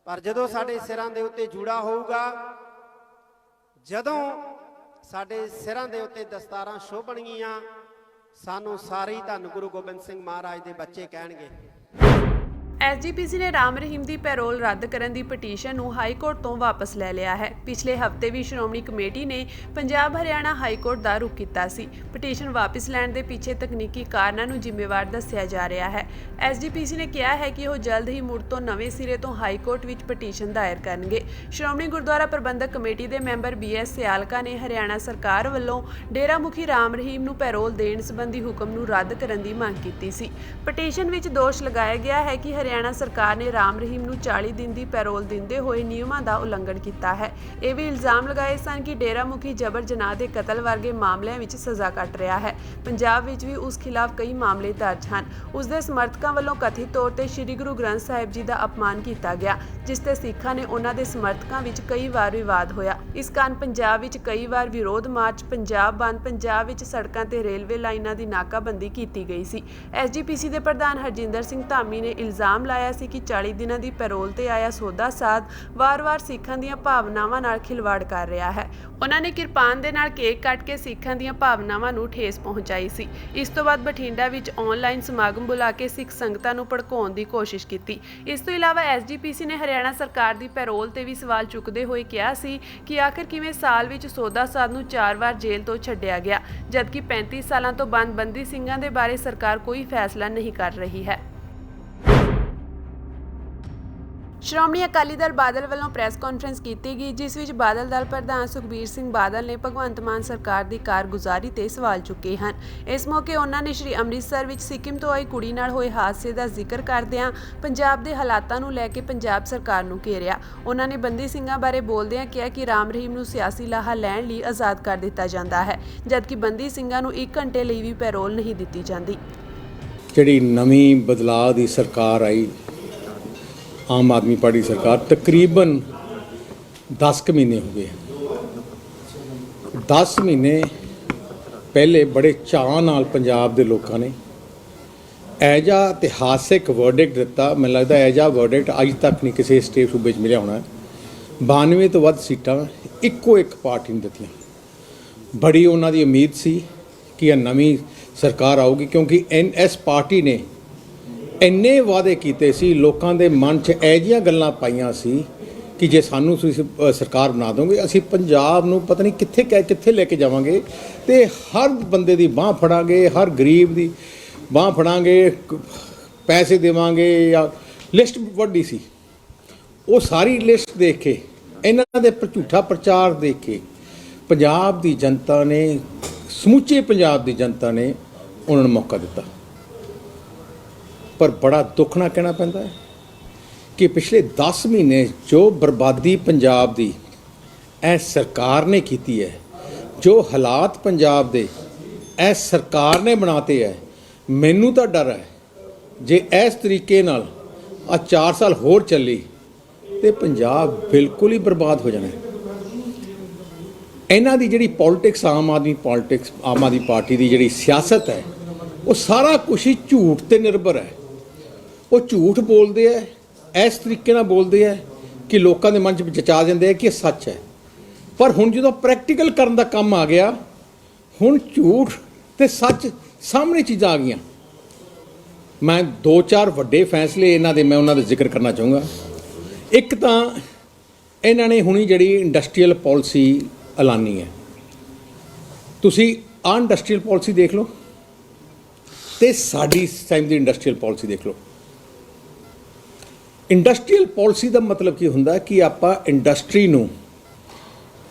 F: ਪਰ ਜਦੋਂ ਸਾਡੇ ਸਿਰਾਂ ਦੇ ਉੱਤੇ ਜੂੜਾ ਹੋਊਗਾ, ਜਦੋਂ ਸਾਡੇ ਸਿਰਾਂ ਦੇ ਉੱਤੇ ਦਸਤਾਰਾਂ ਸ਼ੋਭਣਗੀਆਂ, ਸਾਨੂੰ ਸਾਰੇ ਧੰਨ ਗੁਰੂ ਗੋਬਿੰਦ ਸਿੰਘ ਮਹਾਰਾਜ ਦੇ ਬੱਚੇ ਕਹਿਣਗੇ।
A: ਐਸਜੀਪੀਸੀ ਨੇ ਰਾਮ ਰਹੀਮ ਦੀ ਪੈਰੋਲ ਰੱਦ ਕਰਨ ਦੀ ਪਟੀਸ਼ਨ ਨੂੰ ਹਾਈ ਕੋਰਟ ਤੋਂ ਵਾਪਸ ਲੈ ਲਿਆ ਹੈ। ਪਿਛਲੇ ਹਫ਼ਤੇ ਵੀ ਸ਼੍ਰੋਮਣੀ ਕਮੇਟੀ ਨੇ ਪੰਜਾਬ ਹਰਿਆਣਾ ਹਾਈ ਕੋਰਟ ਦਾ ਰੁਖ ਕੀਤਾ ਸੀ। ਪਟੀਸ਼ਨ ਵਾਪਸ ਲੈਣ ਦੇ ਪਿੱਛੇ ਤਕਨੀਕੀ ਕਾਰਨਾਂ ਨੂੰ ਜ਼ਿੰਮੇਵਾਰ ਦੱਸਿਆ ਜਾ ਰਿਹਾ ਹੈ। ਐਸਜੀਪੀਸੀ ਨੇ ਕਿਹਾ ਹੈ ਕਿ ਉਹ ਜਲਦ ਹੀ ਮੁੜ ਤੋਂ ਨਵੇਂ ਸਿਰੇ ਤੋਂ ਹਾਈ ਕੋਰਟ ਵਿੱਚ ਪਟੀਸ਼ਨ ਦਾਇਰ ਕਰਨਗੇ। ਸ਼੍ਰੋਮਣੀ ਗੁਰਦੁਆਰਾ ਪ੍ਰਬੰਧਕ ਕਮੇਟੀ ਦੇ ਮੈਂਬਰ BS ਸਿਆਲਕਾ ਨੇ ਹਰਿਆਣਾ ਸਰਕਾਰ ਵੱਲੋਂ ਡੇਰਾ ਮੁਖੀ ਰਾਮ ਰਹੀਮ ਨੂੰ ਪੈਰੋਲ ਦੇਣ ਸੰਬੰਧੀ ਹੁਕਮ ਨੂੰ ਰੱਦ ਕਰਨ ਦੀ ਮੰਗ ਕੀਤੀ ਸੀ। ਪਟੀਸ਼ਨ ਵਿੱਚ ਦੋਸ਼ ਲਗਾਇਆ ਗਿਆ ਹੈ ਕਿ ਹਰਿਆਣਾ ਸਰਕਾਰ ਨੇ ਰਾਮ ਰਹੀਮ ਨੂੰ 40 ਦਿਨ ਦੀ ਪੈਰੋਲ ਦਿੰਦੇ ਹੋਏ ਨਿਯਮਾਂ ਦਾ ਉਲੰਘਣ ਕੀਤਾ ਹੈ। ਇਹ ਵੀ ਇਲਜ਼ਾਮ ਲਗਾਏ ਸਨ ਕਿ ਡੇਰਾ ਮੁਖੀ ਜਬਰ ਜਨਾਹ ਦੇ ਕਤਲ ਵਰਗੇ ਮਾਮਲਿਆਂ ਵਿੱਚ ਸਜ਼ਾ ਕੱਟ ਰਿਹਾ ਹੈ। ਪੰਜਾਬ ਵਿੱਚ ਵੀ ਉਸ ਖਿਲਾਫ ਕਈ ਮਾਮਲੇ ਦਰਜ ਹਨ। ਉਸ ਦੇ ਸਮਰਥਕਾਂ ਵੱਲੋਂ ਕਥਿਤ ਤੌਰ ਤੇ ਸ੍ਰੀ ਗੁਰੂ ਗ੍ਰੰਥ ਸਾਹਿਬ ਜੀ ਦਾ ਅਪਮਾਨ ਕੀਤਾ ਗਿਆ, ਜਿਸ ਤੇ ਸਿੱਖਾਂ ਨੇ ਉਹਨਾਂ ਦੇ ਸਮਰਥਕਾਂ ਵਿੱਚ ਕਈ ਵਾਰ ਵਿਵਾਦ ਹੋਇਆ। ਇਸ ਕਾਰਨ ਪੰਜਾਬ ਵਿੱਚ ਕਈ ਵਾਰ ਵਿਰੋਧ ਮਾਰਚ, ਪੰਜਾਬ ਬੰਦ, ਪੰਜਾਬ ਵਿੱਚ ਸੜਕਾਂ ਤੇ ਰੇਲਵੇ ਲਾਈਨਾਂ ਦੀ ਨਾਕਾਬੰਦੀ ਕੀਤੀ ਗਈ ਸੀ। ਐਸਜੀਪੀਸੀ ਦੇ ਪ੍ਰਧਾਨ ਹਰਜਿੰਦਰ ਸਿੰਘ ਧਾਮੀ ਨੇ ਇਲਜ਼ਾਮ ਲਾਇਆ ਸੀ ਕਿ 40 ਦਿਨਾਂ ਦੀ ਪੈਰੋਲ ਤੇ ਆਇਆ ਸੌਦਾ ਸਾਧ ਵਾਰ-ਵਾਰ ਸਿੱਖਾਂ ਦੀਆਂ ਭਾਵਨਾਵਾਂ ਨਾਲ ਖਿਲਵਾੜ ਕਰ ਰਿਹਾ ਹੈ। ਉਹਨਾਂ ਨੇ ਕਿਰਪਾਨ ਦੇ ਨਾਲ ਕੇਕ ਕੱਟ ਕੇ ਸਿੱਖਾਂ ਦੀਆਂ ਭਾਵਨਾਵਾਂ ਨੂੰ ਠੇਸ ਪਹੁੰਚਾਈ ਸੀ। ਇਸ ਤੋਂ ਬਾਅਦ ਬਠਿੰਡਾ ਵਿੱਚ ਆਨਲਾਈਨ ਸਮਾਗਮ ਬੁਲਾ ਕੇ ਸਿੱਖ ਸੰਗਤਾਂ ਨੂੰ ਭੜਕਾਉਣ ਦੀ ਕੋਸ਼ਿਸ਼ ਕੀਤੀ। ਇਸ ਤੋਂ ਇਲਾਵਾ ਐਸਜੀਪੀਸੀ ਨੇ ਹਰਿਆਣਾ ਸਰਕਾਰ ਦੀ ਪੈਰੋਲ ਤੇ ਵੀ ਸਵਾਲ ਚੁੱਕਦੇ ਹੋਏ ਕਿਹਾ ਸੀ ਕਿ ਆਖਿਰ ਕਿਵੇਂ ਸਾਲ ਵਿੱਚ ਸੌਦਾ ਸਾਧ ਨੂੰ 4 ਵਾਰ ਜੇਲ੍ਹ ਤੋਂ ਛੱਡਿਆ ਗਿਆ, ਜਦਕਿ 35 ਸਾਲਾਂ ਤੋਂ ਬੰਦ ਬੰਦੀ ਸਿੰਘਾਂ ਦੇ ਬਾਰੇ ਸਰਕਾਰ ਕੋਈ ਫੈਸਲਾ ਨਹੀਂ ਕਰ ਰਹੀ ਹੈ। ਸ਼੍ਰੋਮਣੀ ਅਕਾਲੀ ਦਲ ਬਾਦਲ ਵੱਲੋਂ ਪ੍ਰੈਸ ਕਾਨਫਰੰਸ ਕੀਤੀ ਗਈ, ਜਿਸ ਵਿੱਚ ਬਾਦਲ ਦਲ ਪ੍ਰਧਾਨ ਸੁਖਬੀਰ ਸਿੰਘ ਬਾਦਲ ਨੇ ਭਗਵੰਤ ਮਾਨ ਸਰਕਾਰ ਦੀ ਕਾਰਗੁਜ਼ਾਰੀ ਤੇ ਸਵਾਲ ਚੁੱਕੇ ਹਨ। ਇਸ ਮੌਕੇ ਉਹਨਾਂ ਨੇ ਸ਼੍ਰੀ ਅੰਮ੍ਰਿਤਸਰ ਵਿੱਚ ਸਿੱਕਿਮ ਤੋਂ ਆਈ ਕੁੜੀ ਨਾਲ ਹੋਏ ਹਾਦਸੇ ਦਾ ਜ਼ਿਕਰ ਕਰਦਿਆਂ ਪੰਜਾਬ ਦੇ ਹਾਲਾਤਾਂ ਨੂੰ ਲੈ ਕੇ ਪੰਜਾਬ ਸਰਕਾਰ ਨੂੰ ਘੇਰਿਆ। ਉਹਨਾਂ ਨੇ ਬੰਦੀ ਸਿੰਘਾਂ ਬਾਰੇ ਬੋਲਦਿਆਂ ਕਿਹਾ ਕਿ ਰਾਮ ਰਹੀਮ ਨੂੰ ਸਿਆਸੀ ਲਾਹਾ ਲੈਣ ਲਈ ਆਜ਼ਾਦ ਕਰ ਦਿੱਤਾ ਜਾਂਦਾ ਹੈ, ਜਦਕਿ ਬੰਦੀ ਸਿੰਘਾਂ ਨੂੰ 1 ਘੰਟੇ ਲਈ ਵੀ ਪੈਰੋਲ ਨਹੀਂ ਦਿੱਤੀ ਜਾਂਦੀ।
G: ਜਿਹੜੀ ਨਵੀਂ ਬਦਲਾਅ ਦੀ ਸਰਕਾਰ ਆਈ, ਆਮ ਆਦਮੀ ਪਾਰਟੀ ਸਰਕਾਰ, ਤਕਰੀਬਨ 10 ਕੁ ਮਹੀਨੇ ਹੋ ਗਏ। 10 ਮਹੀਨੇ ਪਹਿਲੇ ਬੜੇ ਚਾਅ ਨਾਲ ਪੰਜਾਬ ਦੇ ਲੋਕਾਂ ਨੇ ਐਜਾ ਇਤਿਹਾਸਿਕ ਵਰਡਿਕਟ ਦਿੱਤਾ। ਮੈਨੂੰ ਲੱਗਦਾ ਐਜਾ ਵਰਡਿਕਟ ਅੱਜ ਤੱਕ ਨਹੀਂ ਕਿਸੇ ਸਟੇਟ ਸੂਬੇ 'ਚ ਮਿਲਿਆ ਹੋਣਾ। 92 ਤੋਂ ਵੱਧ ਸੀਟਾਂ ਇੱਕੋ ਇੱਕ ਪਾਰਟੀ ਨੇ ਦਿੱਤੀਆਂ। ਬੜੀ ਉਹਨਾਂ ਦੀ ਉਮੀਦ ਸੀ ਕਿ ਇਹ ਨਵੀਂ ਸਰਕਾਰ ਆਊਗੀ, ਕਿਉਂਕਿ ਇਸ ਪਾਰਟੀ ਨੇ ਇੰਨੇ ਵਾਅਦੇ ਕੀਤੇ ਸੀ, ਲੋਕਾਂ ਦੇ ਮਨ 'ਚ ਇਹੋ ਜਿਹੀਆਂ ਗੱਲਾਂ ਪਾਈਆਂ ਸੀ ਕਿ ਜੇ ਸਾਨੂੰ ਤੁਸੀਂ ਸਰਕਾਰ ਬਣਾ ਦੋਗੇ, ਅਸੀਂ ਪੰਜਾਬ ਨੂੰ ਪਤਾ ਨਹੀਂ ਕਿੱਥੇ ਲੈ ਕੇ ਜਾਵਾਂਗੇ, ਤੇ ਹਰ ਬੰਦੇ ਦੀ ਬਾਂਹ ਫੜਾਂਗੇ, ਹਰ ਗਰੀਬ ਦੀ ਬਾਂਹ ਫੜਾਂਗੇ, ਪੈਸੇ ਦੇਵਾਂਗੇ। ਜਾਂ ਲਿਸਟ ਵੱਡੀ ਸੀ, ਉਹ ਸਾਰੀ ਲਿਸਟ ਦੇਖ ਕੇ, ਇਹਨਾਂ ਦੇ ਝੂਠਾ ਪ੍ਰਚਾਰ ਦੇਖ ਕੇ ਪੰਜਾਬ ਦੀ ਜਨਤਾ ਨੇ, ਸਮੁੱਚੇ ਪੰਜਾਬ ਦੀ ਜਨਤਾ ਨੇ ਉਹਨਾਂ ਨੂੰ ਮੌਕਾ ਦਿੱਤਾ। ਪਰ ਬੜਾ ਦੁੱਖ ਨਾਲ ਕਹਿਣਾ ਪੈਂਦਾ ਹੈ ਕਿ ਪਿਛਲੇ 10 ਮਹੀਨੇ ਜੋ ਬਰਬਾਦੀ ਪੰਜਾਬ ਦੀ ਇਹ ਸਰਕਾਰ ਨੇ ਕੀਤੀ ਹੈ, ਜੋ ਹਾਲਾਤ ਪੰਜਾਬ ਦੇ ਇਹ ਸਰਕਾਰ ਨੇ ਬਣਾਤੇ ਹੈ, ਮੈਨੂੰ ਤਾਂ ਡਰ ਹੈ ਜੇ ਇਸ ਤਰੀਕੇ ਨਾਲ ਆ 4 ਸਾਲ ਹੋਰ ਚੱਲੀ ਤੇ ਪੰਜਾਬ ਬਿਲਕੁਲ ਹੀ ਬਰਬਾਦ ਹੋ ਜਾਣਾ। ਇਹਨਾਂ ਦੀ ਜਿਹੜੀ ਪੋਲਿਟਿਕਸ, ਆਮ ਆਦਮੀ ਪਾਰਟੀ ਦੀ ਜਿਹੜੀ ਸਿਆਸਤ ਹੈ, ਉਹ ਸਾਰਾ ਕੁਛ ਹੀ ਝੂਠ ਤੇ ਨਿਰਭਰ ਹੈ। ਉਹ ਝੂਠ ਬੋਲਦੇ ਹੈ, ਇਸ ਤਰੀਕੇ ਨਾਲ ਬੋਲਦੇ ਹੈ ਕਿ ਲੋਕਾਂ ਦੇ ਮਨ 'ਚ ਜਚਾ ਦਿੰਦੇ ਹੈ ਕਿ ਇਹ ਸੱਚ ਹੈ। ਪਰ ਹੁਣ ਜਦੋਂ ਪ੍ਰੈਕਟੀਕਲ ਕਰਨ ਦਾ ਕੰਮ ਆ ਗਿਆ, ਹੁਣ ਝੂਠ ਤੇ ਸੱਚ ਸਾਹਮਣੇ ਚੀਜ਼ਾਂ ਆ ਗਈਆਂ। ਮੈਂ 2-4 ਵੱਡੇ ਫੈਸਲੇ ਮੈਂ ਉਹਨਾਂ ਦਾ ਜ਼ਿਕਰ ਕਰਨਾ ਚਾਹੂੰਗਾ। ਇੱਕ ਤਾਂ ਇਹਨਾਂ ਨੇ ਹੁਣੀ ਜਿਹੜੀ ਇੰਡਸਟਰੀਅਲ ਪਾਲਿਸੀ ਐਲਾਨੀ ਹੈ, ਤੁਸੀਂ ਆਹ ਇੰਡਸਟਰੀਅਲ ਪਾਲਿਸੀ ਦੇਖ ਲਓ ਤੇ ਸਾਡੀ ਇਸ ਟਾਈਮ ਦੀ ਇੰਡਸਟਰੀਅਲ ਪਾਲਿਸੀ ਦੇਖ ਲਓ। ਇੰਡਸਟਰੀਅਲ ਪਾਲਿਸੀ ਦਾ ਮਤਲਬ ਕੀ ਹੁੰਦਾ ਕਿ ਆਪਾਂ ਇੰਡਸਟਰੀ ਨੂੰ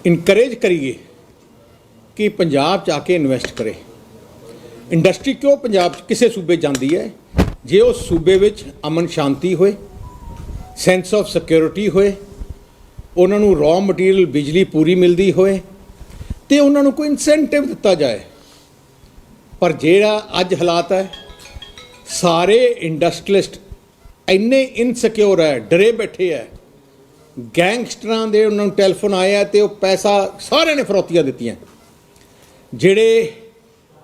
G: ਇਨਕਰੇਜ ਕਰੀਏ ਕਿ ਪੰਜਾਬ 'ਚ ਆ ਕੇ ਇਨਵੈਸਟ ਕਰੇ। ਇੰਡਸਟਰੀ ਕਿਉਂ ਪੰਜਾਬ 'ਚ ਕਿਸੇ ਸੂਬੇ ਜਾਂਦੀ ਹੈ? ਜੇ ਉਹ ਸੂਬੇ ਵਿੱਚ ਅਮਨ ਸ਼ਾਂਤੀ ਹੋਏ, ਸੈਂਸ ਆਫ ਸਿਕਿਉਰਿਟੀ ਹੋਏ, ਉਹਨਾਂ ਨੂੰ ਰॉ ਮਟੀਰੀਅਲ ਬਿਜਲੀ ਪੂਰੀ ਮਿਲਦੀ ਹੋਏ, ਤੇ ਉਹਨਾਂ ਨੂੰ ਕੋਈ ਇਨਸੈਂਟਿਵ ਦਿੱਤਾ ਜਾਏ। ਪਰ ਜਿਹੜਾ ਅੱਜ ਹਾਲਾਤ ਹੈ, ਸਾਰੇ ਇੰਡਸਟਰੀਲਿਸਟ ਇੰਨੇ ਇਨਸਿਕਿਉਰ ਹੈ, ਡਰੇ ਬੈਠੇ ਹੈ। ਗੈਂਗਸਟਰਾਂ ਦੇ ਉਹਨਾਂ ਨੂੰ ਟੈਲੀਫੋਨ ਆਇਆ ਤੇ ਉਹ ਪੈਸਾ ਸਾਰਿਆਂ ਨੇ ਫਰੌਤੀਆਂ ਦਿੱਤੀਆਂ। ਜਿਹੜੇ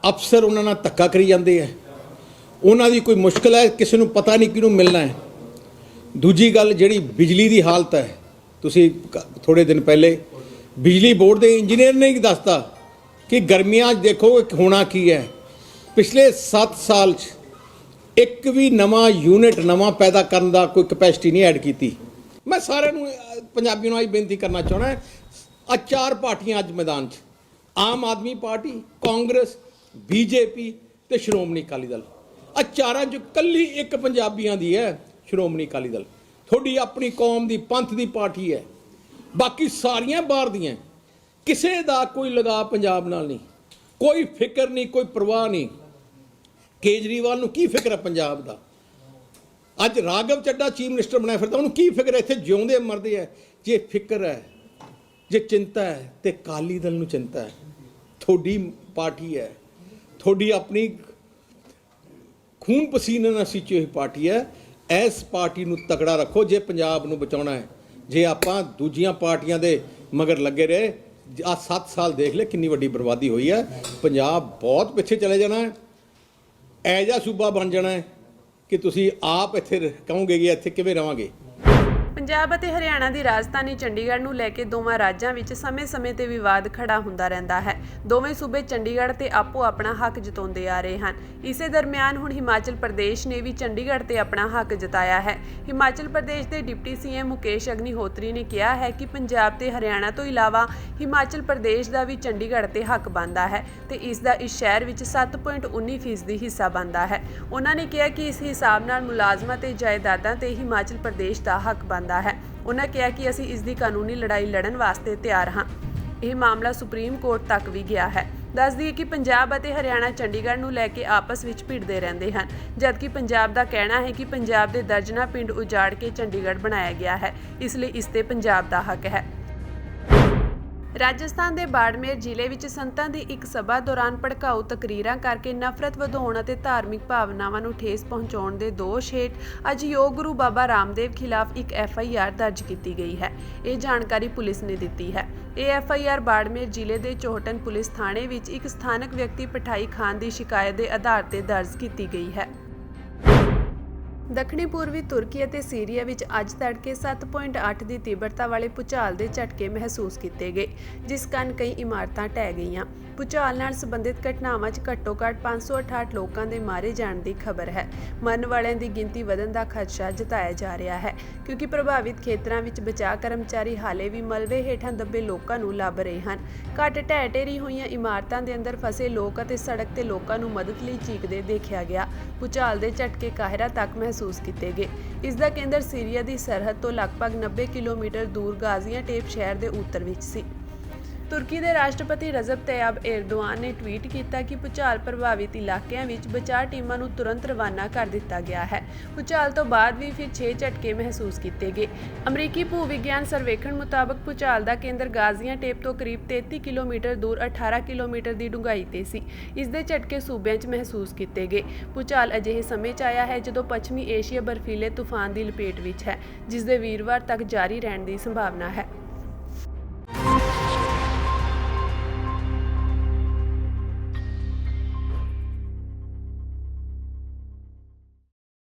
G: ਅਫਸਰ ਉਹਨਾਂ ਨਾਲ ਧੱਕਾ ਕਰੀ ਜਾਂਦੇ ਹੈ, ਉਹਨਾਂ ਦੀ ਕੋਈ ਮੁਸ਼ਕਿਲ ਹੈ, ਕਿਸੇ ਨੂੰ ਪਤਾ ਨਹੀਂ ਕਿਹਨੂੰ ਮਿਲਣਾ ਹੈ। ਦੂਜੀ ਗੱਲ, ਜਿਹੜੀ ਬਿਜਲੀ ਦੀ ਹਾਲਤ ਹੈ, ਤੁਸੀਂ ਥੋੜ੍ਹੇ ਦਿਨ ਪਹਿਲੇ ਬਿਜਲੀ ਬੋਰਡ ਦੇ ਇੰਜੀਨੀਅਰ ਨੇ ਹੀ ਦੱਸਤਾ ਕਿ ਗਰਮੀਆਂ 'ਚ ਦੇਖੋ ਹੋਣਾ ਕੀ ਹੈ। ਪਿਛਲੇ 7 ਸਾਲ 'ਚ ਇੱਕ ਵੀ ਨਵਾਂ ਯੂਨਿਟ ਨਵਾਂ ਪੈਦਾ ਕਰਨ ਦਾ ਕੋਈ ਕਪੈਸਿਟੀ ਨਹੀਂ ਐਡ ਕੀਤੀ। ਮੈਂ ਸਾਰਿਆਂ ਨੂੰ ਪੰਜਾਬੀਆਂ ਨੂੰ ਇਹ ਬੇਨਤੀ ਕਰਨਾ ਚਾਹੁੰਦਾ, ਆ 4 ਪਾਰਟੀਆਂ ਅੱਜ ਮੈਦਾਨ 'ਚ, ਆਮ ਆਦਮੀ ਪਾਰਟੀ, ਕਾਂਗਰਸ, ਬੀਜੇਪੀ ਤੇ ਸ਼੍ਰੋਮਣੀ ਅਕਾਲੀ ਦਲ। ਆ 4ਾਂ 'ਚ ਇਕੱਲੀ ਇੱਕ ਪੰਜਾਬੀਆਂ ਦੀ ਹੈ, ਸ਼੍ਰੋਮਣੀ ਅਕਾਲੀ ਦਲ। ਤੁਹਾਡੀ ਆਪਣੀ ਕੌਮ ਦੀ, ਪੰਥ ਦੀ ਪਾਰਟੀ ਹੈ, ਬਾਕੀ ਸਾਰੀਆਂ ਬਾਹਰ ਦੀਆਂ। ਕਿਸੇ ਦਾ ਕੋਈ ਲਗਾਅ ਪੰਜਾਬ ਨਾਲ ਨਹੀਂ, ਕੋਈ ਫਿਕਰ ਨਹੀਂ, ਕੋਈ ਪਰਵਾਹ ਨਹੀਂ। ਕੇਜਰੀਵਾਲ ਨੂੰ ਕੀ ਫਿਕਰ ਹੈ ਪੰਜਾਬ ਦਾ? ਅੱਜ ਰਾਘਵ ਚੱਡਾ ਚੀਫ ਮਿਨਿਸਟਰ ਬਣਾਇਆ ਫਿਰਦਾ, ਉਹਨੂੰ ਕੀ ਫਿਕਰ ਹੈ? ਇੱਥੇ ਜਿਉਂਦੇ ਮਰਦੇ ਹੈ। ਜੇ ਫਿਕਰ ਹੈ, ਜੇ ਚਿੰਤਾ ਹੈ, ਤੇ ਅਕਾਲੀ ਦਲ ਨੂੰ ਚਿੰਤਾ ਹੈ। ਤੁਹਾਡੀ ਪਾਰਟੀ ਹੈ, ਤੁਹਾਡੀ ਆਪਣੀ ਖੂਨ ਪਸੀਨੇ ਨਾਲ ਸੀਂਚੀ ਹੋਈ ਪਾਰਟੀ ਹੈ। ਇਸ ਪਾਰਟੀ ਨੂੰ ਤਕੜਾ ਰੱਖੋ ਜੇ ਪੰਜਾਬ ਨੂੰ ਬਚਾਉਣਾ ਹੈ। ਜੇ ਆਪਾਂ ਦੂਜੀਆਂ ਪਾਰਟੀਆਂ ਦੇ ਮਗਰ ਲੱਗੇ ਰਹੇ, ਆ 7 ਸਾਲ ਦੇਖ ਲੈ ਕਿੰਨੀ ਵੱਡੀ ਬਰਬਾਦੀ ਹੋਈ ਹੈ। ਪੰਜਾਬ ਬਹੁਤ ਪਿੱਛੇ ਚਲੇ ਜਾਣਾ ਹੈ, ਐ ਜਿਹਾ ਸੂਬਾ ਬਣ ਜਾਣਾ ਹੈ ਕਿ ਤੁਸੀਂ ਆਪ ਇੱਥੇ ਕਹੋਗੇ ਕਿ ਇੱਥੇ ਕਿਵੇਂ ਰਵਾਂਗੇ।
A: ਪੰਜਾਬ ਅਤੇ ਹਰਿਆਣਾ ਦੀ ਰਾਜਧਾਨੀ ਚੰਡੀਗੜ੍ਹ ਨੂੰ ਲੈ ਕੇ ਦੋਵਾਂ ਰਾਜਾਂ ਵਿੱਚ ਸਮੇਂ-ਸਮੇਂ ਤੇ ਵਿਵਾਦ ਖੜਾ ਹੁੰਦਾ ਰਹਿੰਦਾ ਹੈ। ਦੋਵੇਂ ਸੂਬੇ ਚੰਡੀਗੜ੍ਹ ਤੇ ਆਪੋ ਆਪਣਾ ਹੱਕ ਜਤਾਉਂਦੇ ਆ ਰਹੇ ਹਨ। ਇਸੇ ਦਰਮਿਆਨ ਹੁਣ ਹਿਮਾਚਲ ਪ੍ਰਦੇਸ਼ ਨੇ ਵੀ ਚੰਡੀਗੜ੍ਹ ਤੇ ਆਪਣਾ ਹੱਕ ਜਤਾਇਆ ਹੈ। ਹਿਮਾਚਲ ਪ੍ਰਦੇਸ਼ ਦੇ ਡਿਪਟੀ ਸੀਐਮ ਮੁਕੇਸ਼ ਅਗਨੀਹੋਤਰੀ ਨੇ ਕਿਹਾ ਹੈ ਕਿ ਪੰਜਾਬ ਤੇ ਹਰਿਆਣਾ ਤੋਂ ਇਲਾਵਾ ਹਿਮਾਚਲ ਪ੍ਰਦੇਸ਼ ਦਾ ਵੀ ਚੰਡੀਗੜ੍ਹ ਤੇ ਹੱਕ ਬਣਦਾ ਹੈ ਤੇ ਇਸ ਦਾ ਇਸ ਸ਼ਹਿਰ ਵਿੱਚ 7.19% ਹਿੱਸਾ ਬਣਦਾ ਹੈ। ਉਹਨਾਂ ਨੇ ਕਿਹਾ ਕਿ ਇਸ ਹਿਸਾਬ ਨਾਲ ਮੁਲਾਜ਼ਮਾਂ ਤੇ ਜਾਇਦਾਦਾਂ ਤੇ ਹਿਮਾਚਲ ਪ੍ਰਦੇਸ਼ ਦਾ ਹੱਕ ਬਣਦਾ ਹੈ। ਉਹਨਾਂ ਕਿਹਾ ਕਿ ਅਸੀਂ ਇਸ ਦੀ ਕਾਨੂੰਨੀ ਲੜਾਈ ਲੜਨ ਵਾਸਤੇ ਤਿਆਰ ਹਾਂ। ਇਹ ਮਾਮਲਾ ਸੁਪਰੀਮ ਕੋਰਟ ਤੱਕ ਵੀ ਗਿਆ ਹੈ। ਦੱਸ ਦਈਏ ਕਿ ਪੰਜਾਬ ਅਤੇ ਹਰਿਆਣਾ ਚੰਡੀਗੜ੍ਹ ਨੂੰ ਲੈ ਕੇ ਆਪਸ ਵਿੱਚ ਭਿੜਦੇ ਰਹਿੰਦੇ ਹਨ, ਜਦਕਿ ਪੰਜਾਬ ਦਾ ਕਹਿਣਾ ਹੈ ਕਿ ਪੰਜਾਬ ਦੇ ਦਰਜਨਾਂ ਪਿੰਡ ਉਜਾੜ ਕੇ ਚੰਡੀਗੜ੍ਹ ਬਣਾਇਆ ਗਿਆ ਹੈ, ਇਸ ਲਈ ਇਸ ਤੇ ਪੰਜਾਬ ਦਾ ਹੱਕ ਹੈ। ਰਾਜਸਥਾਨ ਦੇ ਬਾੜਮੇਰ ਜ਼ਿਲ੍ਹੇ ਵਿੱਚ ਸੰਤਾਂ ਦੀ ਇੱਕ ਸਭਾ ਦੌਰਾਨ ਭੜਕਾਊ ਤਕਰੀਰਾਂ ਕਰਕੇ ਨਫ਼ਰਤ ਵਧਾਉਣ ਅਤੇ ਧਾਰਮਿਕ ਭਾਵਨਾਵਾਂ ਨੂੰ ਠੇਸ ਪਹੁੰਚਾਉਣ ਦੇ ਦੋਸ਼ ਹੇਠ ਅੱਜ ਯੋਗ ਗੁਰੂ ਬਾਬਾ ਰਾਮਦੇਵ ਖਿਲਾਫ ਇੱਕ FIR ਦਰਜ ਕੀਤੀ ਗਈ ਹੈ। ਇਹ ਜਾਣਕਾਰੀ ਪੁਲਿਸ ਨੇ ਦਿੱਤੀ ਹੈ। ਇਹ FIR ਬਾੜਮੇਰ ਜ਼ਿਲ੍ਹੇ ਦੇ ਚੋਹਟਨ ਪੁਲਿਸ ਥਾਣੇ ਵਿੱਚ ਇੱਕ ਸਥਾਨਕ ਵਿਅਕਤੀ ਪਠਾਈ ਖਾਨ ਦੀ ਸ਼ਿਕਾਇਤ ਦੇ ਆਧਾਰ ਤੇ ਦਰਜ ਕੀਤੀ ਗਈ ਹੈ। ਦੱਖਣੀ ਪੂਰਬੀ ਤੁਰਕੀ ਅਤੇ ਸੀਰੀਆ ਵਿੱਚ ਅੱਜ ਤੜਕੇ 7.8 ਦੀ ਤੀਬਰਤਾ ਵਾਲੇ ਭੂਚਾਲ ਦੇ ਝਟਕੇ ਮਹਿਸੂਸ ਕੀਤੇ ਗਏ, ਜਿਸ ਕਾਰਨ ਕਈ ਇਮਾਰਤਾਂ ਢਹਿ ਗਈਆਂ। ਭੂਚਾਲ ਨਾਲ ਸੰਬੰਧਿਤ ਘਟਨਾਵਾਂ 'ਚ ਘੱਟੋ-ਘੱਟ 568 ਲੋਕਾਂ ਦੇ ਮਾਰੇ ਜਾਣ ਦੀ ਖਬਰ ਹੈ। ਮਰਨ ਵਾਲਿਆਂ ਦੀ ਗਿਣਤੀ ਵਧਣ ਦਾ ਖਦਸ਼ਾ ਜਤਾਇਆ ਜਾ ਰਿਹਾ ਹੈ, ਕਿਉਂਕਿ ਪ੍ਰਭਾਵਿਤ ਖੇਤਰਾਂ ਵਿੱਚ ਬਚਾਅ ਕਰਮਚਾਰੀ ਹਾਲੇ ਵੀ ਮਲਬੇ ਹੇਠਾਂ ਦੱਬੇ ਲੋਕਾਂ ਨੂੰ ਲੱਭ ਰਹੇ ਹਨ। ਘੱਟ ਢਹਿ ਹੋਈਆਂ ਇਮਾਰਤਾਂ ਦੇ ਅੰਦਰ ਫਸੇ ਲੋਕ ਅਤੇ ਸੜਕ ਤੇ ਲੋਕਾਂ ਨੂੰ ਮਦਦ ਲਈ ਚੀਕਦੇ ਦੇਖਿਆ ਗਿਆ। ਭੂਚਾਲ ਦੇ ਝਟਕੇ ਕਾਹਿਰਾ ਤੱਕ ਮਹਿਸੂਸ ਕੀਤੇ ਗਏ। ਇਸ ਦਾ ਕੇਂਦਰ ਸੀਰੀਆ ਦੀ ਸਰਹੱਦ ਤੋਂ ਲਗਭਗ 90 ਕਿਲੋਮੀਟਰ ਦੂਰ ਗਾਜ਼ੀਆਂਟੇਪ ਸ਼ਹਿਰ ਦੇ ਉੱਤਰ ਵਿੱਚ ਸੀ। ਤੁਰਕੀ ਦੇ ਰਾਸ਼ਟਰਪਤੀ ਰਜਬ ਤੈਯਬ ਏਰਦੋਆਨ ਨੇ ਟਵੀਟ ਕੀਤਾ ਕਿ ਭੂਚਾਲ ਪ੍ਰਭਾਵਿਤ ਇਲਾਕਿਆਂ ਵਿੱਚ ਬਚਾਅ ਟੀਮਾਂ ਨੂੰ ਤੁਰੰਤ ਰਵਾਨਾ ਕਰ ਦਿੱਤਾ ਗਿਆ ਹੈ। ਭੂਚਾਲ ਤੋਂ ਬਾਅਦ ਵੀ ਫਿਰ 6 ਝਟਕੇ ਮਹਿਸੂਸ ਕੀਤੇ ਗਏ। ਅਮਰੀਕੀ ਭੂ ਵਿਗਿਆਨ ਸਰਵੇਖਣ ਮੁਤਾਬਕ ਭੂਚਾਲ ਦਾ ਕੇਂਦਰ ਗਾਜ਼ੀਆਂਟੇਪ ਤੋਂ ਕਰੀਬ 33 ਕਿਲੋਮੀਟਰ ਦੂਰ 18 ਕਿਲੋਮੀਟਰ ਦੀ ਡੂੰਘਾਈ ਤੇ ਸੀ। ਇਸ ਦੇ ਝਟਕੇ ਸੂਬਿਆਂ 'ਚ ਮਹਿਸੂਸ ਕੀਤੇ ਗਏ। ਭੂਚਾਲ ਅਜਿਹੇ ਸਮੇਂ 'ਚ ਆਇਆ ਹੈ ਜਦੋਂ ਪੱਛਮੀ ਏਸ਼ੀਆ ਬਰਫੀਲੇ ਤੂਫਾਨ ਦੀ ਲਪੇਟ ਵਿੱਚ ਹੈ, ਜਿਸ ਦੇ ਵੀਰਵਾਰ ਤੱਕ ਜਾਰੀ ਰਹਿਣ ਦੀ ਸੰਭਾਵਨਾ ਹੈ।